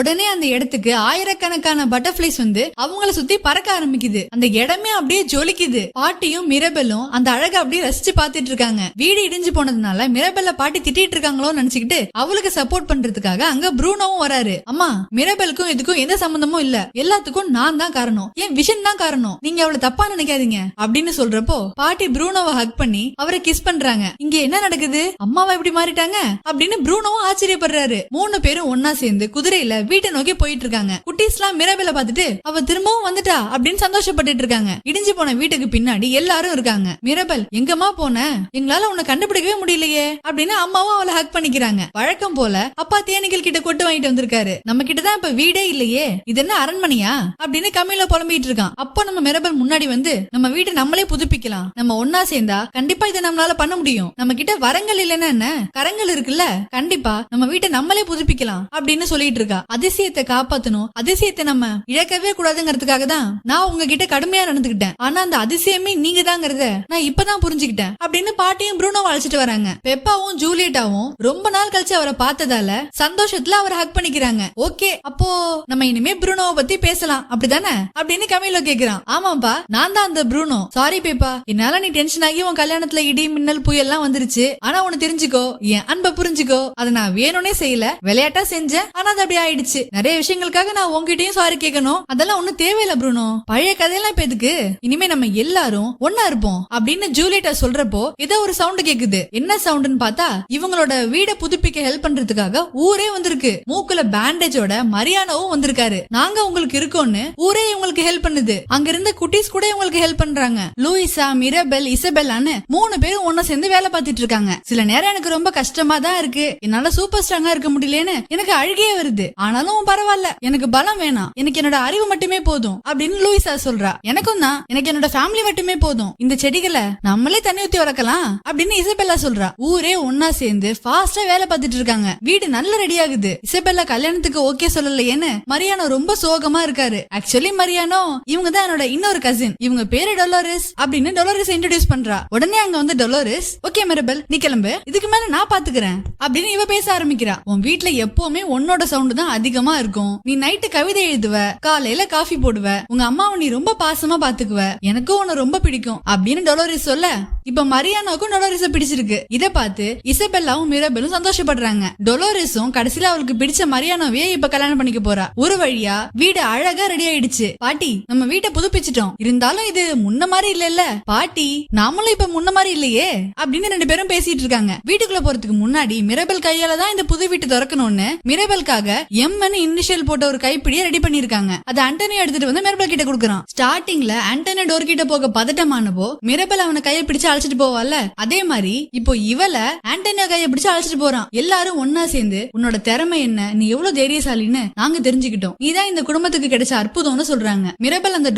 A: உடனே அந்த இடத்துக்கு ஆயிரக்கணக்கான பட்டர்ஃபிளைஸ் வந்து அவங்கள சுத்தி பறக்க ஆரம்பிக்குது. அந்த இடமே அப்படியே ஜொலிக்குது. பாட்டியும் மிரபெல்லும் அந்த அழகை அப்படியே ரசிச்சு பாத்துட்டு இருக்காங்க. வீடு இடிஞ்சு போனதுனால மிரபெல்ல பாட்டி திட்டிட்டு இருக்காங்களோன்னு நினைச்சுக்கிட்டு அவளுக்கு சப்போர்ட் பண்றதுக்காக அங்க ப்ரூனோவும் வராரு. அம்மா, மிரபெலுக்கும் இதுக்கும் எந்த சம்பந்தமும் இல்ல, எல்லாத்துக்கும் நான் தான் காரணம், என் விஷன் தான் காரணம், நீங்க அவளை தப்பா நினைக்காதீங்க அப்படின்னு சொல்றப்போ பாட்டி ப்ரூனோவை ஹக் பண்ணி அவரை கிஸ் பண்றாங்க. இங்க என்ன நடக்குது, அம்மாவை எப்படி மாறிட்டாங்க அப்படின்னு ப்ரூனோவும் ஆச்சரியப்படுறாரு. 3 பேரும் ஒன்னா சேர்ந்து குதிரையில வீட்டை நோக்கி போயிட்டு இருக்காங்க. குட்டீஸ்லாம் மிரபெல பாத்துட்டு அவ திரும்பவும் வந்துட்டா அப்படின்னு சந்தோஷப்பட்டு இருக்காங்க. இடிஞ்சு போன வீட்டுக்கு பின்னாடி எல்லாரும் இருக்காங்க. மிரபெல், எங்கம்மா போன, எங்களால உன்னை கண்டுபிடிக்கவே முடியலையே அப்படின்னு அம்மாவும் அவளை ஹக் பண்ணிக்கிறாங்க. வழக்கம் போல அப்பா தேனிகள் கிட்ட கொட்டு வாங்கிட்டு வந்திருக்காரு. நம்ம கிட்ட தான் இப்ப வீடே இல்லையே, இது என்ன அரண்மனையா அப்படின்னு கமில புலம்பிட்டு இருக்கான். அப்போ நம்ம மிரபெல் முன்னாடி வந்து நம்ம வீட்டை நம்மளே புதுப்பிக்கலாம், நம்ம ஒன்னா சேர்ந்தா கண்டிப்பா இதை நம்மளால பண்ண முடியும், நம்ம கிட்ட வரங்கள் இல்லைன்னா என்ன, கரங்கள் இருக்குல்ல, கண்டிப்பா நம்ம வீட்டை நம்மளே புதுப்பிக்கலாம் அப்படின்னு சொல்லிட்டு இருக்கா. அதிசயத்தை காப்பாத்தணும், அதிசயத்தை நம்ம இழக்கவே கூடாதுங்கிறதுக்காக தான் நான் உங்ககிட்ட கடுமையா நடந்துகிட்டேன், ஆனா அந்த அதிசயமே நீங்க தாங்கிறத நான் இப்பதான் புரிஞ்சுக்கிட்டேன் அப்படின்னு பாட்டியும் ப்ரூனோவை அழைச்சிட்டு வராங்க. பெப்பாவும் ஜூலியட்டாவும் ரொம்ப நாள் கழிச்சு அவரை பார்த்ததால சந்தோஷத்துல அவரை ஹக் பண்ணிக்கிறாங்க. ஓகே, அப்போ நம்ம இனிமே ப்ரூனோவை பத்தி பேசலாம் அப்படிதானே அப்படின்னு கமிலோ கேக்குறான். ஆமாப்பா, நான் தான் அந்த ப்ரூனோ. சாரி பேப்பா, என்னால நீ டென்ஷன் ஆகி உன் கல்யாணத்துல இடி மின்னல் புயல்லாம் வந்துருச்சு. ஆனா உனக்கு தெரிஞ்சுக்கோ, என் அன்பை புரிஞ்சுக்கோ, அதை நான் வேணும்னே செய்யல, விளையாட்டா செஞ்சேன், ஆனா அது அப்படி ஆயிடுச்சு. நிறைய விஷயங்களுக்காக நான் உங்ககிட்டயும் சாரி கேட்கணும், அதெல்லாம் ஒண்ணும் தேவையில்ல ப்ரூனோ, பழைய கதையெல்லாம் இப்ப எதுக்கு, இனிமே நம்ம எல்லாரும் ஒன்னா இருப்போம் அப்படின்னு ஜூலியட்டா சொல்றப்போ ஏதோ ஒரு சவுண்ட் கேக்குது. என்ன சவுண்ட்னு பார்த்தா இவங்களோட வீட புதுப்பிக்க ஹெல்ப் பண்றதுக்காக ஊரே வந்திருக்கு. மூக்குல பேண்டேஜோட மரியானாவும் வந்திருக்காரு. நாங்க உங்களுக்கு இருக்கோம்னு ஊரே இவங்களுக்கு ஹெல்ப் பண்ணுது. அங்க இருந்த குட்டீஸ் கூட இவங்களுக்கு ஹெல்ப் பண்றாங்க. லூயிசா, மிரபெல், இசபெல்லான்னு 3 பேரும் ஒன்னா சேர்ந்து வேலை பார்த்துட்டு இருக்காங்க. சில நேரம் எனக்கு ரொம்ப கஷ்டமா தான் இருக்கு, என்னால சூப்பர் ஸ்ட்ராங்கா இருக்க முடியலன்னு எனக்கு அழுகையே வருது, ஆனாலும் பரவாயில்ல, எனக்கு பலம் வேணாம், எனக்கு என்னோட அறிவு மட்டுமே போதும் அப்படின்னு லூயிசா சொல்றா. எனக்கும் தான், எனக்கு என்னோட ஃபேமிலி மட்டுமே போதும், இந்த செடிகளை நம்மளே தண்ணி ஊத்தி வளர்க்கலாம் அப்படின்னு இசபெல்லா சொல்றா. ஊரே ஒன்னா சேர்ந்து ஃபாஸ்டா வேலை பார்த்துட்டு இருக்காங்க. வீடு நல்ல ரெடி ஆகுது. இசபெல்லா கல்யாணத்துக்கு ஓகே சொல்லலையேன்னு மரியானோ ரொம்ப சோகமா இருக்காரு. ஆக்சுவலி மரியானோ இவங்க தான் என்னோட இன்னொரு கசின், இவங்க பேரு டொலோரஸ் அப்படின்னு டொலோரஸ் இன்ட்ரோடியூஸ் பண்றா. உடனே அங்க வந்து டொலோரஸ், ஓகே மிரபெல், நீ கிளம்பு, இதுக்கு மேல நான் பாத்துக்கிறேன் அப்படின்னு இவ பேச ஆரம்பிக்கிறா. உன் வீட்டுல எப்பவுமே உன்னோட சவுண்ட் தான் அதிகமா இருக்கும், நீ நைட்டு கவிதை எழுதுவ, காலையில காஃபி போடுவ, உங்க அம்மாவை நீ ரொம்ப பாசமா பாத்துக்குவ, எனக்கும் உன்னை ரொம்ப பிடிக்கும் அப்படின்னு டொலோரஸ் சொல்ல இப்ப மரியானோக்கும் டொலோரஸ பிடிச்சிருக்கு. இத பார்த்து இசபெல்லாவும் மிரபெலும் சந்தோஷப்படுறாங்க. டொலோரஸும் கடைசியில அவளுக்கு பிடிச்ச மரியானோவே இப்ப கல்யாணம் பண்ணிக்க போறா. ஒரு வழியா வீடு அழகா ரெடி ஆயிடுச்சு. பாட்டி, நம்ம வீட்டை புதுப்பிச்சிட்டோம், இருந்தாலும் இது முன்ன மாதிரி இல்ல பாட்டி, நாமளும் இப்ப முன்ன மாதிரி இல்லையே அப்படின்னு 2 பேரும் பேசிட்டு இருக்காங்க. வீட்டுக்குள்ள போறதுக்கு முன்னாடி மிரபெல் கையால தான் இந்த புது வீட்டு திறக்கணும்னு மிரபெல்காக எம்னு இனிஷியல் போட்ட ஒரு கைப்பிடியை ரெடி பண்ணிருக்காங்க. அதை ஆண்டனியோ எடுத்துட்டு வந்து மிரபெல் கிட்ட கொடுக்கறான். ஸ்டார்டிங்ல ஆண்டனியோ டோர் கிட்ட போக பதட்டமானப்போ மிரபெல் அவனை கையை பிடிச்சு அழைச்சிட்டு போவால, அதே மாதிரி இப்போ இவள ஆண்டனியோ கையை பிடிச்சு அழைச்சிட்டு போறான். எல்லாரும் ஒன்னா சேர்ந்து உன்னோட திறமை என்ன, நீ எவ்வளவு தைரியசாலின்னு நாங்க தெரிஞ்சுக்கிட்டோம், நீதான் இந்த குடும்பத்துக்கு கிடைச்ச அற்புதம்னு சொல்றாங்க. மிரபெல் அந்த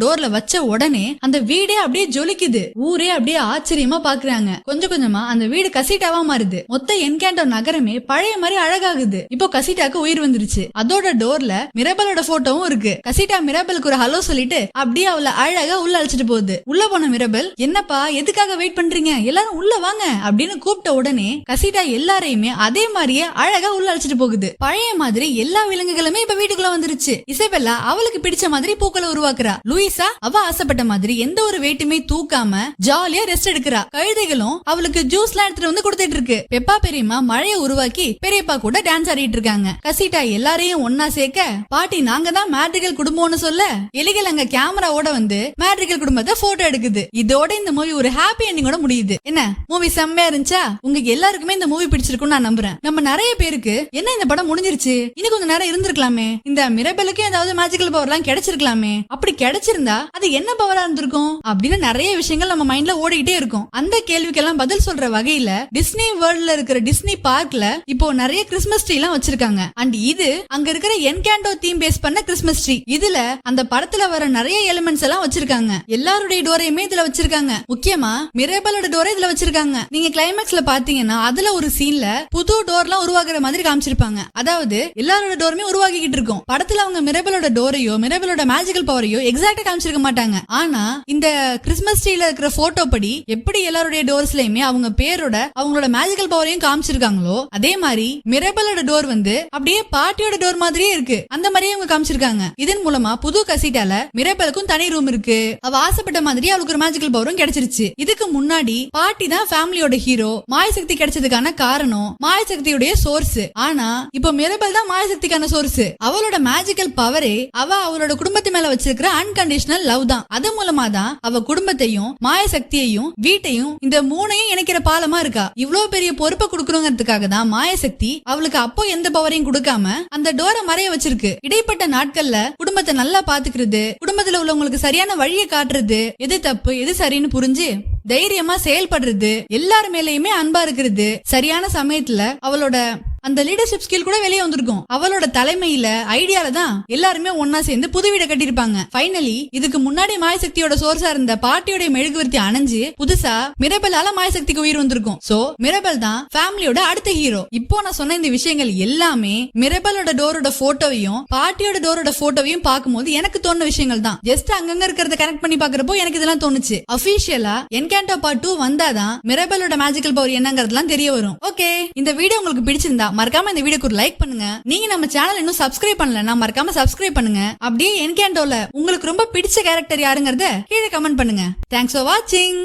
A: டோர்ல வச்ச உடனே அந்த வீடே அப்படியே ஜொலிக்குது. ஊரே அப்படியே ஆச்சரியமா பாக்குறாங்க. கொஞ்சம் கொஞ்சமா அந்த வீடு கசிட்டாவா மாறுது. மொத்த என்கேண்டோ நகரமே பழைய மாதிரி அழகாகுது. இப்போ கசிட்டாக்கு உயிர் வந்துருச்சு. அதோட டோர்ல மிரபெலோட போட்டோவும் இருக்கு. கசிட்டா மிரபெலுக்கு ஒரு ஹலோ சொல்லிட்டு அப்படியே அவளை அழகா உள்ள அழைச்சிட்டு போகுது. உள்ள போன மிரபெல், என்னப்பா எதுக்காக வெயிட் பண்றீங்க, எல்லாரும் உள்ள வாங்க அப்படின்னு கூப்பிட்ட உடனே கசிட்டா எல்லாரையுமே அதே மாதிரியே அழகா உள்ள அழைச்சிட்டு போகுது. பழைய மாதிரி எல்லா விலங்குகளுமே இப்ப வீட்டுக்குள்ள வந்துருச்சு. இசபெல்லா அவளுக்கு பிடிச்ச மாதிரி பூக்களை உருவாக்குறா. லூயிசா அவ ஆசைப்பட்ட மாதிரி எந்த ஒரு வெயிட்டுமே தூக்காம ஜாலியா ரெஸ்ட் எடுக்கிறா. கழுதைகளும் அவளுக்கு ஜூஸ் எல்லாம் எடுத்துட்டு வந்து கொடுத்துட்டு இருக்கு. பெப்பா பெரியம்மா மழைய உருவாக்கி பெரியப்பா கூட டான்ஸ் ஆடிட்டு இருக்காங்க. கசிட்டா எல்லாரையும் ஒன்னா சேர்க்க பாட்டி நாங்க தான் மேட்ரிகல் குடும்பம்னு சொல்ல எலிகள் அங்க கேமராவோட வந்து மேட்ரிகல் குடும்பத்தை போட்டோ எடுக்குது. இதோட இந்த மூவி ஒரு ஹாப்பி எண்டிங்கோட முடியுது. என்ன மூவி செம்மையா இருந்துச்சா? உங்களுக்கு எல்லாருக்குமே இந்த மூவி பிடிச்சிருக்கும்னு நான் நம்புறேன். நம்ம நிறைய பேருக்கு என்ன இந்த படம் முடிஞ்சிருச்சு, இன்னும் கொஞ்சம் நேரம் இருந்திருக்கலாமே, இந்த மிரபெலுக்கு ஏதாவது மேஜிக்கல் பவர் எல்லாம் கிடைச்சிருக்கலாமே, அப்படி கிடைச்சிருந்தா அது என்ன பவரா இருந்திருக்கும் அப்படின்னு நிறைய விஷயங்கள் நம்ம மைண்ட்ல ஓடிக்கிட்டே இருக்கும். அந்த கேள்விக்கெல்லாம் பதில் சொல்ற வகையில டிஸ்னி வேர்ல்ட்ல இருக்கிற டிஸ்னி பார்க்ல இப்போ நிறைய கிறிஸ்மஸ் ட்ரீ எல்லாம் வச்சிருக்காங்க. அண்ட் இது அங்க இருக்கிற என்கேண்டோ தீம் பேஸ் பண்ண கிறிஸ்மஸ் ட்ரீ. இதுல அந்த படத்துல வர நிறைய எலிமெண்ட்ஸ் எல்லாம் வச்சிருக்காங்க. எல்லாருடைய டோரையுமே இதுல வச்சிருக்காங்க. முக்கியமா முக்கியமா மிரேபலோட டோரை இதுல வச்சிருக்காங்க. நீங்க கிளைமேக்ஸ்ல பாத்தீங்கன்னா அதுல ஒரு சீன்ல புது டோர்லாம் உருவாக்குற மாதிரி காமிச்சிருப்பாங்க. அதாவது எல்லாரோட டோருமே உருவாக்கிட்டு இருக்கும். படத்துல அவங்க மிரேபலோட டோரையோ மிரேபலோட மேஜிக்கல் பவரையோ எக்ஸாக்டா காமிச்சிருக்க மாட்டாங்க. ஆனா இந்த கிறிஸ்மஸ் ட்ரீல இருக்கிற போட்டோ படி எப்படி எல்லாருடைய டோர்ஸ்லயுமே அவங்க பேரோட அவங்களோட மேஜிக்கல் பவரையும் காமிச்சிருக்காங்களோ அதே மாதிரி மிரேபலோட டோர் வந்து அப்படியே பாட்டியோட டோர் மாதிரியே இருக்கு. அந்த மாதிரியே அவங்க காமிச்சிருக்காங்க. இதன் மூலமா புது கசிட்டால மிரேபலுக்கும் தனி ரூம் இருக்கு. அவ ஆசைப்பட்ட மாதிரி அவளுக்கு ஒரு மேஜிக்கல் பவரும் கிடைச்சிருச்சு. இதுக்கு முன்னாடி பாட்டி தான் ஃபேமிலியோட ஹீரோ. மாயசக்தி கிடைச்சதுக்கான காரணம் மாயசக்தியுடைய சோர்ஸ். ஆனா இப்போ மிரேபல் தான் மாயசக்திக்கான சோர்ஸ். அவளோட மேஜிக்கல் பவரே அவளோட குடும்பத்து மேல வச்சிருக்கிற அன்கண்டிஷனல் லவ் தான். அது மூலமா தான் அவ குடும்பத்தையும் மாயசக்தியையும் வீட்டையும் இந்த மூணையும் இணைக்கிற பாலமா இருக்கா. இவ்வளவு பெரிய பொறுப்பை கொடுக்கணுங்கிறதுக்காக தான் மாயசக்தி அவளுக்கு அப்போ எந்த பவரையும் கொடுக்காம அந்த டோரை மறைய வச்சிருக்கு. இடைப்பட்ட நாட்கள்ல குடும்பத்தை நல்லா பாத்துக்கிறது, குடும்பத்துல உள்ளவங்களுக்கு சரியான வழியை காட்டுறது, எது தப்பு எது சரின்னு புரிஞ்சு தைரியமா செயல்படுறது, எல்லார் மேலயுமே அன்பா இருக்கிறது, சரியான சமயத்துல அவளோட அந்த லீடர்ஷிப் ஸ்கில் கூட வெளியே வந்திருக்கும். அவளோட தலைமையில ஐடியால தான் எல்லாருமே ஒன்னா சேர்ந்து புது வீட கட்டிருப்பாங்க. ஃபைனலி இதுக்கு முன்னாடி மாயசக்தியோட சோர்ஸா இருந்த பாட்டியோட மெழுகுவர்த்தி அணைஞ்சு புதுசா மிரேபலால மாயசக்திக்கு உயிர் வந்திருக்கும். சோ மிரேபல் தான் ஃபேமிலியோட அடுத்த ஹீரோ. இப்போ நான் சொன்ன இந்த விஷயங்கள் எல்லாமே மிரேபலோட டோரோட போட்டோவையும் பாட்டியோட டோரோட போட்டோவையும் பார்க்கும்போது எனக்கு தோணுன விஷயங்கள் தான். ஜஸ்ட் அங்கங்க இருக்கிறத கனெக்ட் பண்ணி பாக்குறப்போ எனக்கு இதெல்லாம் தோணுச்சு. அபிஷியலா என்கேண்டோ பார்ட் 2 வந்தாதான் மிரேபலோட மேஜிக்கல் பவர் என்னங்கிறதுலாம் தெரிய வரும். ஓகே, இந்த வீடியோ உங்களுக்கு பிடிச்சிருந்தா மறக்காம இந்த வீடியோக்கு ஒரு லைக் பண்ணுங்க. நீங்க நம்ம சேனல் இன்னும் சப்ஸ்கிரைப் பண்ணலனா மறக்காம சப்ஸ்கிரைப் பண்ணுங்க. அப்படியே என்கேண்டோல உங்களுக்கு ரொம்ப பிடிச்ச கேரக்டர் யாருங்கறத கீழே கமெண்ட் பண்ணுங்க. தேங்க்ஸ் ஃபார் வாட்சிங்.